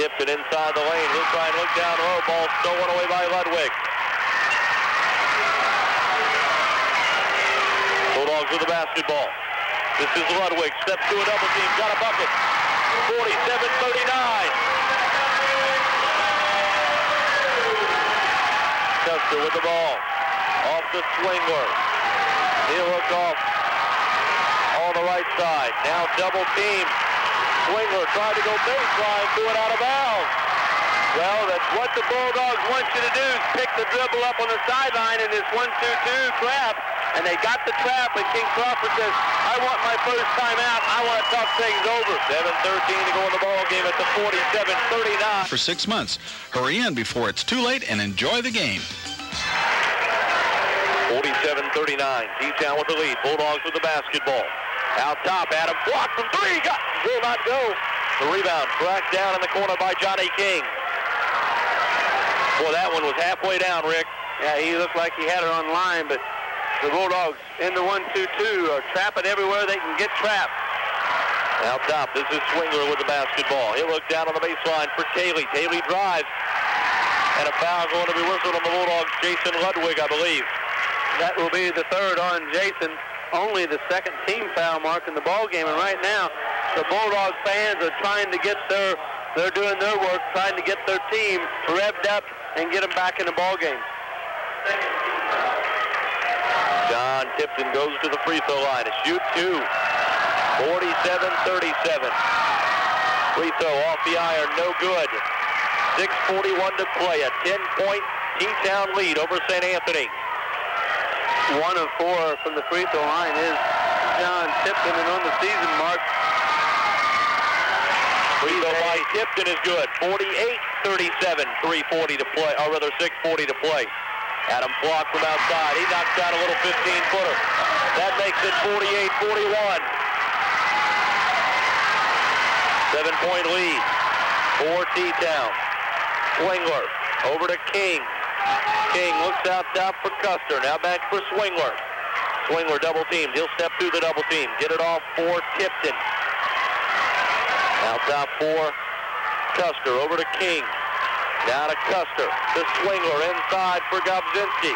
Tipton inside the lane. He'll try and look down low. Ball stolen away by Ludwig. Bulldogs with the basketball. This is Ludwig. Steps to a double team. Got a bucket. 47-39. Custer with the ball. Off to Swingler. He'll look off on the right side. Now double team. Swingler tried to go baseline, threw it out of bounds. Well, that's what the Bulldogs want you to do, is pick the dribble up on the sideline in this 1-2-2 trap. And they got the trap, and King Crawford says, I want my first time out. I want to talk things over. 7:13 to go in the ball game at the 47-39. For 6 months. Hurry in before it's too late and enjoy the game. 47-39. D-Town with the lead. Bulldogs with the basketball. Out top, Adam blocked from 3. Will not go. The rebound tracked down in the corner by Johnny King. Boy, that one was halfway down, Rick. Yeah, he looked like he had it on line, but the Bulldogs in the 1-2-2 are trapping everywhere they can get trapped. Out top, this is Swingler with the basketball. He'll look down on the baseline for Taylor. Taylor drives. And a foul going to be whistled on the Bulldogs, Jason Ludwig, I believe. That will be the third on Jason. Only the second team foul mark in the ball game. And right now, the Bulldog fans are trying to get they're doing their work, trying to get their team revved up and get them back in the ball game. John Tipton goes to the free throw line to shoot 2. 47-37. Free throw off the iron, no good. 6:41 to play. A 10-point T-Town lead over St. Anthony. 1 of 4 from the free throw line is John Tipton, and on the season mark, free throw by Tipton is good. 48-37. 3:40 to play, or rather 6:40 to play. Adam Flock from outside. He knocks down a little 15-footer. That makes it 48-41. 7-point lead for T-Town. Swingler over to King. King looks out top for Custer. Now back for Swingler. Swingler double teamed. He'll step through the double team. Get it off for Tipton. Out top for Custer. Over to King. Down to Custer. To Swingler inside for Gobzinski.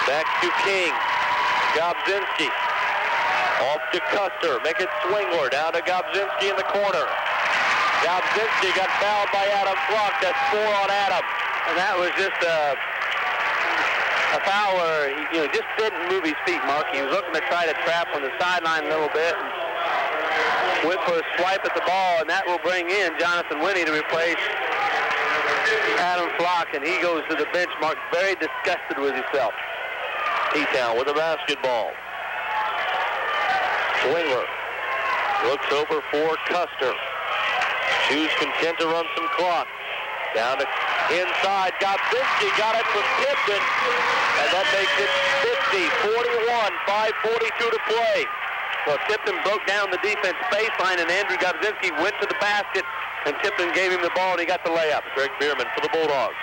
Back to King. Gobzinski. Off to Custer. Make it Swingler. Down to Gobzinski in the corner. Gobzinski got fouled by Adam Flock. That's 4 on Adam. And that was just a a foul where he just didn't move his feet, Mark. He was looking to try to trap on the sideline a little bit. And went for a swipe at the ball, and that will bring in Jonathan Winnie to replace Adam Flock, and he goes to the bench, Mark, very disgusted with himself. T-Town with the basketball. Swingler looks over for Custer. Shoes content to run some clock. Down to inside. Gobzinski got it from Tipton, and that makes it 50-41, 5:42 to play. Well, Tipton broke down the defense baseline, and Andrew Gobzinski went to the basket, and Tipton gave him the ball, and he got the layup. Greg Bierman for the Bulldogs.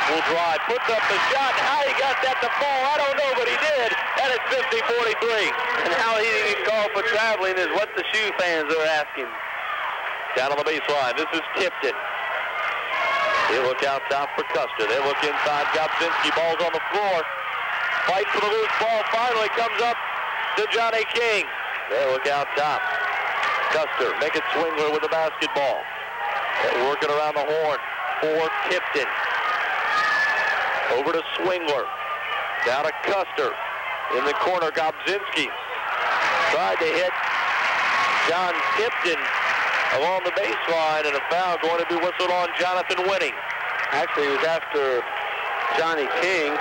Will drive, puts up the shot, and how he got that to fall, I don't know, but he did, and it's 50-43. And how he didn't get called for traveling is what the shoe fans are asking. Down on the baseline, this is Tipton. They look out top for Custer. They look inside. Gobzinski, ball's on the floor. Fight for the loose ball. Finally comes up to Johnny King. They look out top. Custer, make it Swingler with the basketball. They're working around the horn for Tipton. Over to Swingler. Down to Custer. In the corner, Gobzinski tried to hit John Tipton along the baseline, and a foul going to be whistled on Jonathan Winnie. Actually, it was after Johnny King.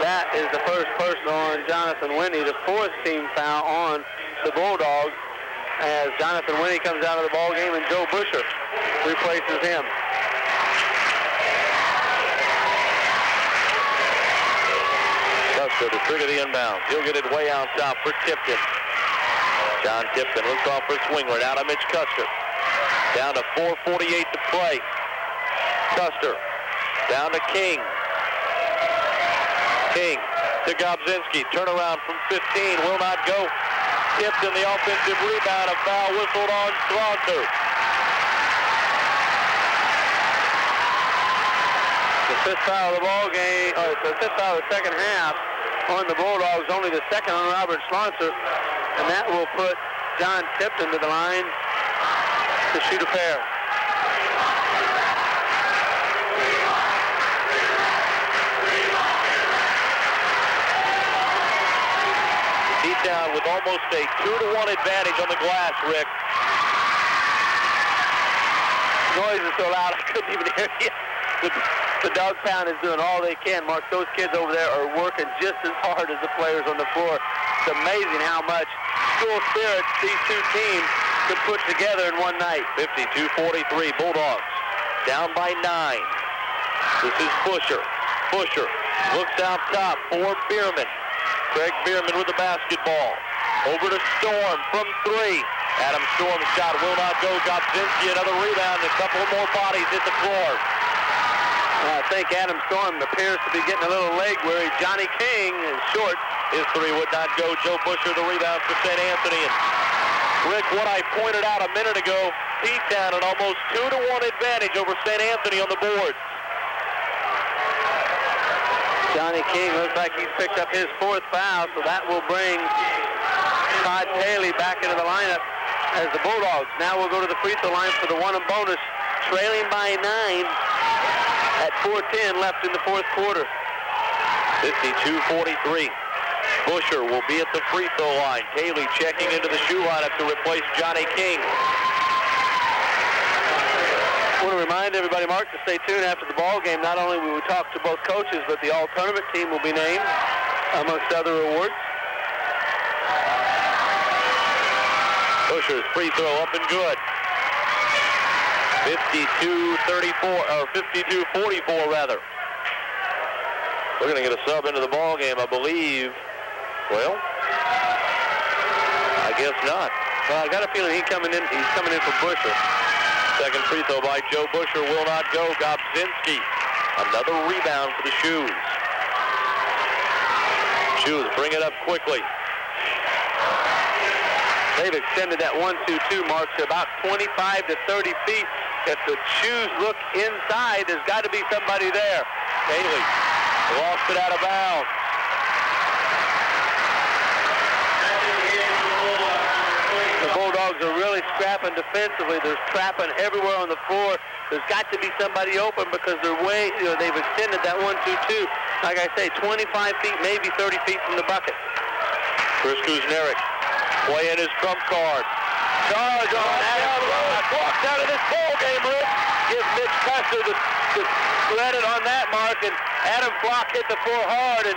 That is the first personal on Jonathan Winnie, the fourth team foul on the Bulldogs, as Jonathan Winnie comes out of the ball game and Joe Busher replaces him. Custer to trigger the inbound. He'll get it way out top for Tipton. John Tipton looks off for Swingler. Now to Mitch Custer. Down to 4:48 to play. Custer down to King. King to Gobzinski. Turnaround from 15. Will not go. Tipton the offensive rebound. A foul whistled on Stronzer. The fifth foul of the ball game, the fifth foul of the second half on the Bulldogs, only the second on Robert Schlonser, and that will put John Tipton to the line to shoot a pair. T-Town with almost a 2-to-1 advantage on the glass, Rick. The noise is so loud I couldn't even hear you. The dog pound is doing all they can, Mark. Those kids over there are working just as hard as the players on the floor. It's amazing how much school spirit these two teams could put together in one night. 52-43, Bulldogs down by 9. This is Busher. Busher looks out top for Bierman. Greg Bierman with the basketball. Over to Storm from 3. Adam Storm's shot will not go. Gobzinski, another rebound. A couple more bodies hit the floor. I think Adam Storm appears to be getting a little leg weary. Johnny King is short. His 3 would not go. Joe Busher the rebound for St. Anthony. And Rick, what I pointed out a minute ago, T-Town an almost 2-to-1 advantage over St. Anthony on the boards. Johnny King looks like he's picked up his 4th foul, so that will bring Todd Paley back into the lineup as the Bulldogs now will go to the free throw line for the 1 and bonus, trailing by 9 at 4:10 left in the 4th quarter. 52-43. Busher will be at the free throw line. Paley checking into the shoe lineup to replace Johnny King. I want to remind everybody, Mark, to stay tuned after the ball game. Not only will we talk to both coaches, but the all-tournament team will be named, amongst other awards. Busher's free throw up and good. 52-34, or 52-44 rather. We're going to get a sub into the ball game, I believe. Well, I guess not. Well, I got a feeling he's coming in for Busher. Second free throw by Joe Busher will not go. Gobzinski, another rebound for the Shoes. Shoes bring it up quickly. They've extended that 1-2-2 mark to about 25 to 30 feet. If the Shoes look inside, there's got to be somebody there. Haley lost it out of bounds. The Bulldogs are really scrapping defensively. They're trapping everywhere on the floor. There's got to be somebody open because they've extended that 1-2-2. like I say, 25 feet, maybe 30 feet from the bucket. Chris Kuzniak playing his trump card. Charge on Adam Flock. Walked out of this ball game, Rick. Give Mitch Custer the credit on that mark, and Adam Flock hit the floor hard, and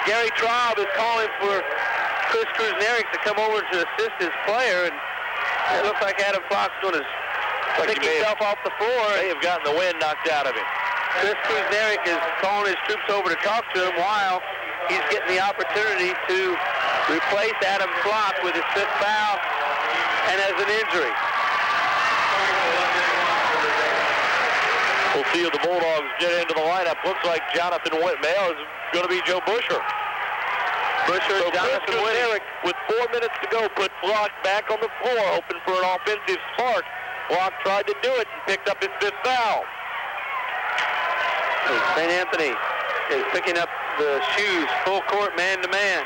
Gary Traub is calling for Chris Kuzniak to come over to assist his player, and it looks like Adam Flock's going to pick himself off the floor. They have gotten the wind knocked out of him. Chris Kuzniak is calling his troops over to talk to him while he's getting the opportunity to replace Adam Flock with his 5th foul and has an injury. We'll see if the Bulldogs get into the lineup. Looks like Jonathan Whitmale is going to be Joe Busher. So Jonathan Whitmale, with 4 minutes to go, put Flock back on the floor, hoping for an offensive spark. Flock tried to do it and picked up his 5th foul. St. Anthony is picking up the shoes, full court, man-to-man.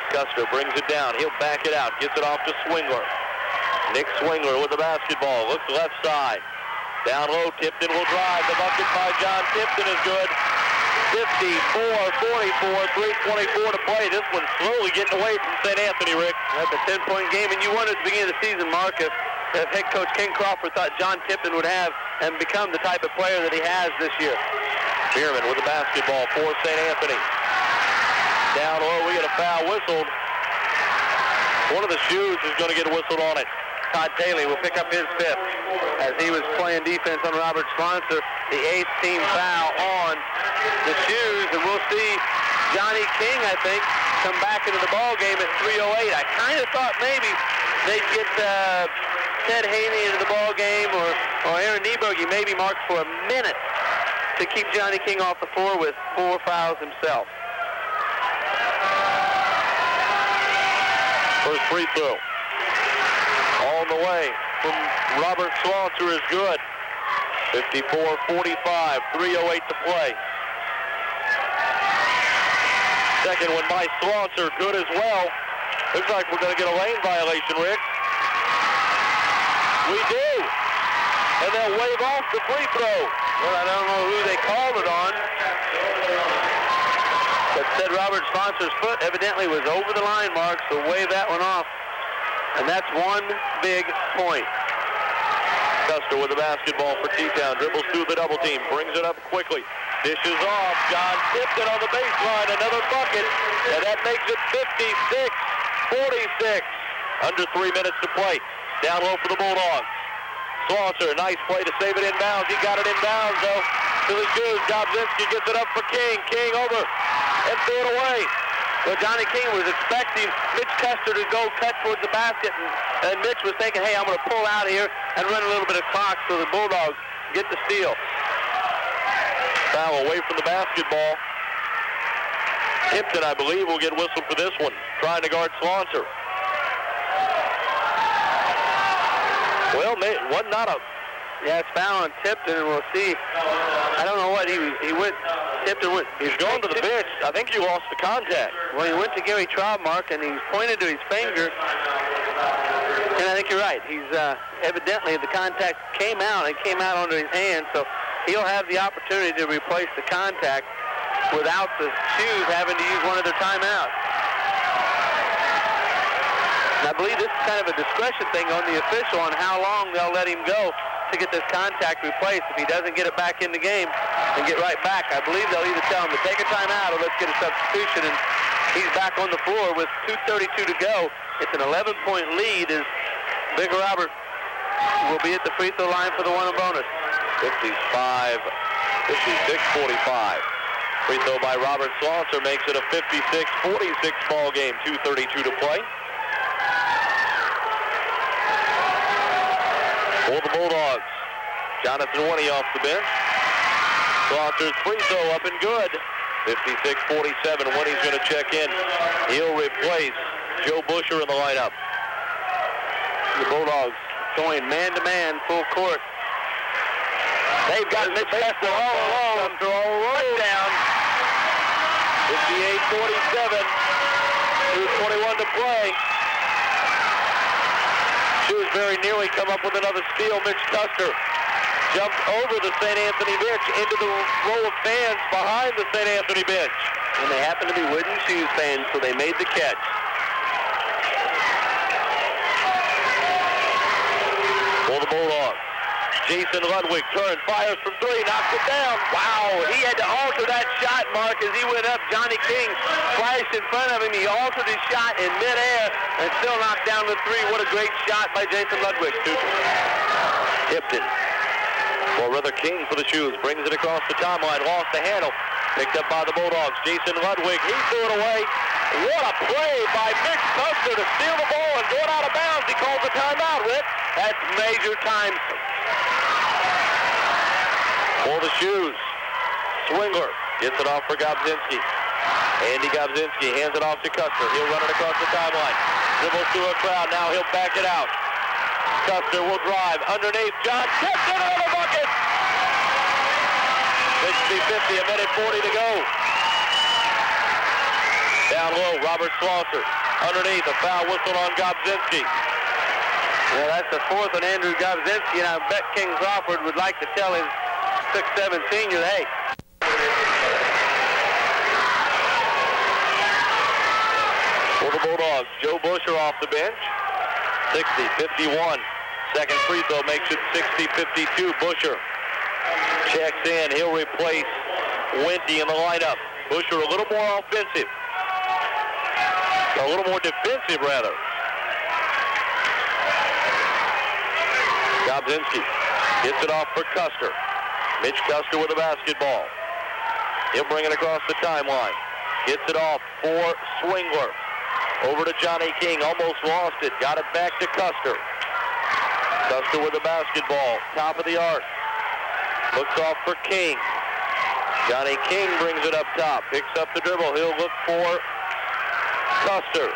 Custer brings it down. He'll back it out. Gets it off to Swingler. Nick Swingler with the basketball. Looks left side. Down low, Tipton will drive. The bucket by John Tipton is good. 54-44, 3:24 to play. This one's slowly getting away from St. Anthony, Rick. That's a 10-point game, and you wondered at the beginning of the season, Mark, if head coach Ken Crawford thought John Tipton would have and become the type of player that he has this year. Bierman with the basketball for St. Anthony. Down low, we get a foul whistled. One of the shoes is going to get whistled on it. Todd Taylor will pick up his 5th as he was playing defense on Robert Sponsor. The 8th team foul on the shoes, and we'll see Johnny King, I think, come back into the ball game at 3:08. I kind of thought maybe they'd get Ted Haney into the ball game or Aaron Niebogi maybe marked for a minute to keep Johnny King off the floor with 4 fouls himself. First free throw on the way from Robert Slaughter is good. 54-45, 3:08 to play. Second one by Slaughter, good as well. Looks like we're going to get a lane violation, Rick. We do. And they'll wave off the free throw. Well, I don't know who they called it on. But said Robert Sponsor's foot evidently was over the line mark, so wave that one off. And that's 1 big point. Custer with the basketball for T-Town. Dribbles through the double team. Brings it up quickly. Dishes off. John Tipton on the baseline. Another bucket. And that makes it 56-46. Under 3 minutes to play. Down low for the Bulldogs. Slaughter, nice play to save it inbounds. He got it inbounds, though. To the shoes. Dobzinski gets it up for King. King over and threw it away. Well, Johnny King was expecting Mitch Custer to go cut towards the basket, and Mitch was thinking, hey, I'm going to pull out here and run a little bit of clock so the Bulldogs get the steal. Foul away from the basketball. Tipton, I believe, will get whistled for this one, trying to guard Slaughter. Well, wasn't not a... Yeah, it's foul on Tipton, and we'll see. I don't know what he went. Tipton went. He's going to the bench. I think he lost the contact. Well, he went to Gary Traub, Mark, and he pointed to his finger. And I think you're right. He's evidently the contact came out onto his hand, so he'll have the opportunity to replace the contact without the shoes having to use one of their timeouts. And I believe this is kind of a discretion thing on the official on how long they'll let him go to get this contact replaced. If he doesn't get it back in the game and get right back, I believe they'll either tell him to take a timeout or let's get a substitution, and he's back on the floor with 2:32 to go. It's an 11-point lead as Big Robert will be at the free throw line for the one bonus. 56-45. Free throw by Robert Slaughter makes it a 56-46 ball game. 2:32 to play. For the Bulldogs, Jonathan Winnie off the bench. Slaughter's free throw up and good. 56-47. Winnie's going to check in. He'll replace Joe Busher in the lineup. The Bulldogs going man-to-man, full court. They've got Mitch Custer all alone. Touchdown. 58-47. 2:21 to play. Shoes very nearly come up with another steal. Mitch Custer jumped over the St. Anthony bench into the row of fans behind the St. Anthony bench. And they happen to be Wooden Shoes fans, so they made the catch. For the Bulldogs, Jason Ludwig turns, fires from three, knocks it down. Wow, he had to alter that shot, Mark, as he went up. Johnny King flashed in front of him. He altered his shot in midair and still knocked down the three. What a great shot by Jason Ludwig. Tipton. Or rather, King for the Shoes. Brings it across the timeline. Lost the handle. Picked up by the Bulldogs. Jason Ludwig. He threw it away. What a play by Mitch Custer to steal the ball and going out of bounds. He calls a timeout, Rick. That's major time. For the Shoes. Swingler gets it off for Gobzinski. Andy Gobzinski hands it off to Custer. He'll run it across the timeline. Dribbles through a crowd. Now he'll back it out. Custer will drive underneath. John Tipton on the bucket. 60-50, a minute 40 to go. Down low, Robert Slosser. Underneath, a foul whistle on Gobzinski. Well, that's the fourth on Andrew Gobzinski, and I bet King Crawford would like to tell his 6'7" senior, hey. For the Bulldogs, Joe Busher off the bench. 60-51. Second free throw makes it 60-52. Busher checks in. He'll replace Wente in the lineup. Busher a little more offensive. A little more defensive, rather. Gobzinski gets it off for Custer. Mitch Custer with the basketball. He'll bring it across the timeline. Gets it off for Swingler. Over to Johnny King. Almost lost it. Got it back to Custer. Custer with the basketball. Top of the arc. Looks off for King. Johnny King brings it up top. Picks up the dribble. He'll look for Custer.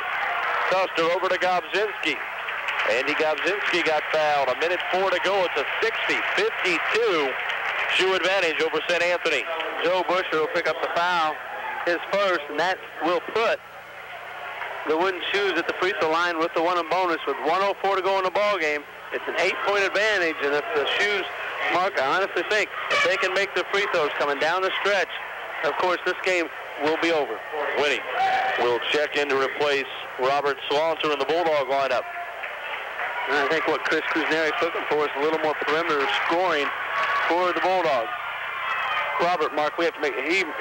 Custer over to Gobzinski. Andy Gobzinski got fouled. A minute 4 to go. It's a 60-52 shoe advantage over St. Anthony. Joe Busher will pick up the foul, his first, and that will put the Wooden Shoes at the free throw line with the one in bonus with 1:04 to go in the ball game. It's an 8-point advantage, and if the Shoes, Mark, I honestly think if they can make the free throws coming down the stretch, of course this game will be over. Winnie will check in to replace Robert Slosser in the Bulldog lineup. And I think what Chris Kuznerik's looking for is a little more perimeter scoring for the Bulldogs. Robert, Mark, he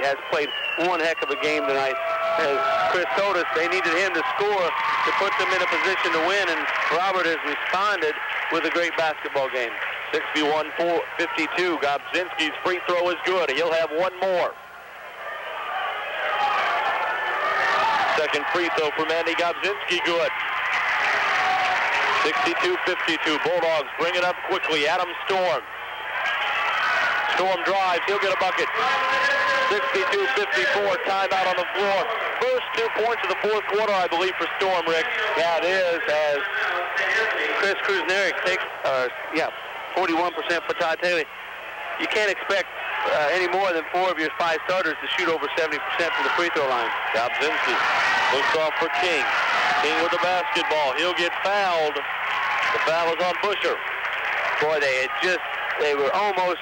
has played one heck of a game tonight. As Chris told us, they needed him to score to put them in a position to win, and Robert has responded with a great basketball game. 61-52. Gobzinski's free throw is good. He'll have one more. Second free throw from Andy Gobzinski, good. 62-52. Bulldogs bring it up quickly. Adam Storm. Storm drives. He'll get a bucket. 62-54. Timeout on the floor. First 2 points of the fourth quarter, I believe, for Storm, Rick. Yeah, it is, as Chris Kuznerik takes, 41% for Todd Taylor. You can't expect any more than 4 of your 5 starters to shoot over 70% from the free throw line. Gobzinski looks off for King. King with the basketball. He'll get fouled. The foul is on Busher. Boy, they were almost,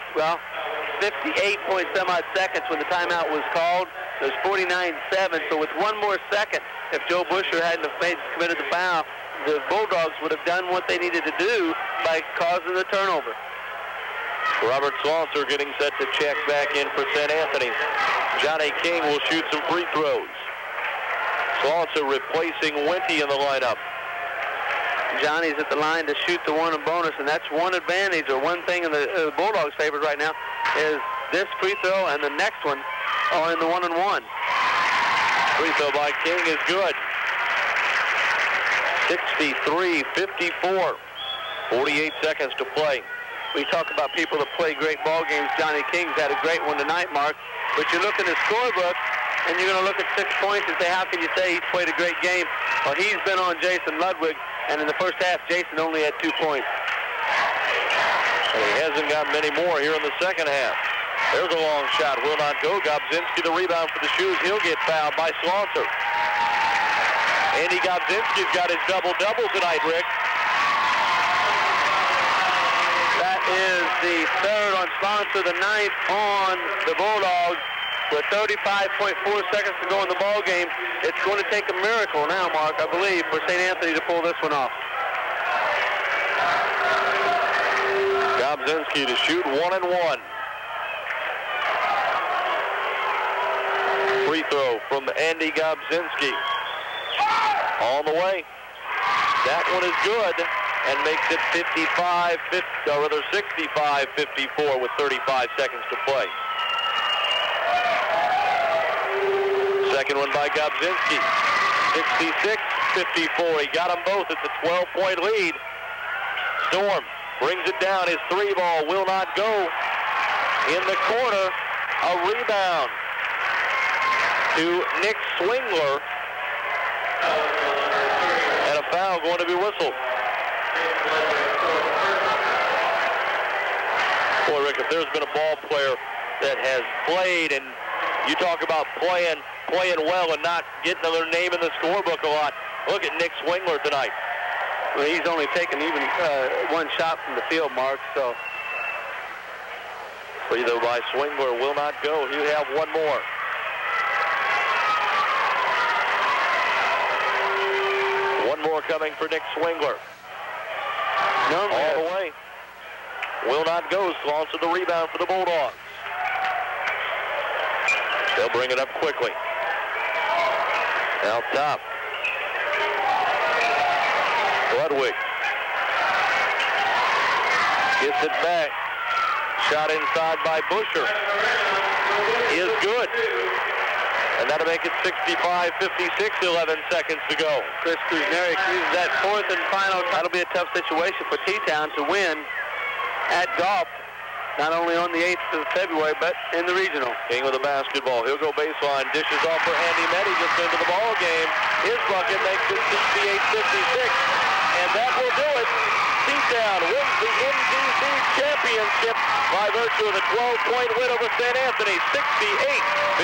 58 point some odd seconds when the timeout was called. It was 49-7, so with one more second, if Joe Busher hadn't have committed the foul, the Bulldogs would have done what they needed to do by causing the turnover. Robert Slosser getting set to check back in for St. Anthony. Johnny King will shoot some free throws. Slosser replacing Wente in the lineup. Johnny's at the line to shoot the one in bonus, and that's one advantage, or one thing in the Bulldogs' favor right now, is this free throw and the next one are in the 1-and-1. Free throw by King is good. 63-54. 48 seconds to play. We talk about people that play great ball games. Johnny King's had a great one tonight, Mark. But you look at his scorebook, and you're going to look at 6 points and say, how can you say he's played a great game? Well, he's been on Jason Ludwig, and in the first half, Jason only had 2 points. And he hasn't got many more here in the second half. There's a long shot. Will not go. Gobzinski the rebound for the Shoes. He'll get fouled by Slosser. Andy Gobzinski's got his double-double tonight, Rick. That is the third on Sponsor, the ninth on the Bulldogs. With 35.4 seconds to go in the ball game, it's going to take a miracle now, Mark, I believe, for St. Anthony to pull this one off. Gobzinski to shoot 1-1. Free throw from Andy Gobzinski. On the way. That one is good and makes it 65-54 with 35 seconds to play. Second one by Gobzinski. 66-54. He got them both. It's a 12-point lead. Storm brings it down. His three ball will not go. In the corner, a rebound to Nick Swingler. And a foul going to be whistled. Boy, Rick, if there's been a ball player that has played, and you talk about playing well and not getting their name in the scorebook a lot, look at Nick Swingler tonight. Well, he's only taken even one shot from the field, Mark, so. Free throw by Swingler will not go. He'll have one more. One more coming for Nick Swingler. All the way. Will not go. Also the rebound for the Bulldogs. They'll bring it up quickly. Out top. Ludwig gets it back. Shot inside by Busher is good. And that'll make it 65-56, 11 seconds to go. Chris Kuzniak uses that fourth and final. That'll be a tough situation for T-Town to win at Gulf, not only on the 8th of February, but in the regional. King with the basketball. He'll go baseline. Dishes off for Andy Meddy just into the ball game. His bucket makes it 68-56. And that will do it. T-Town wins the NTC championship by virtue of a 12-point win over St. Anthony, 68-56.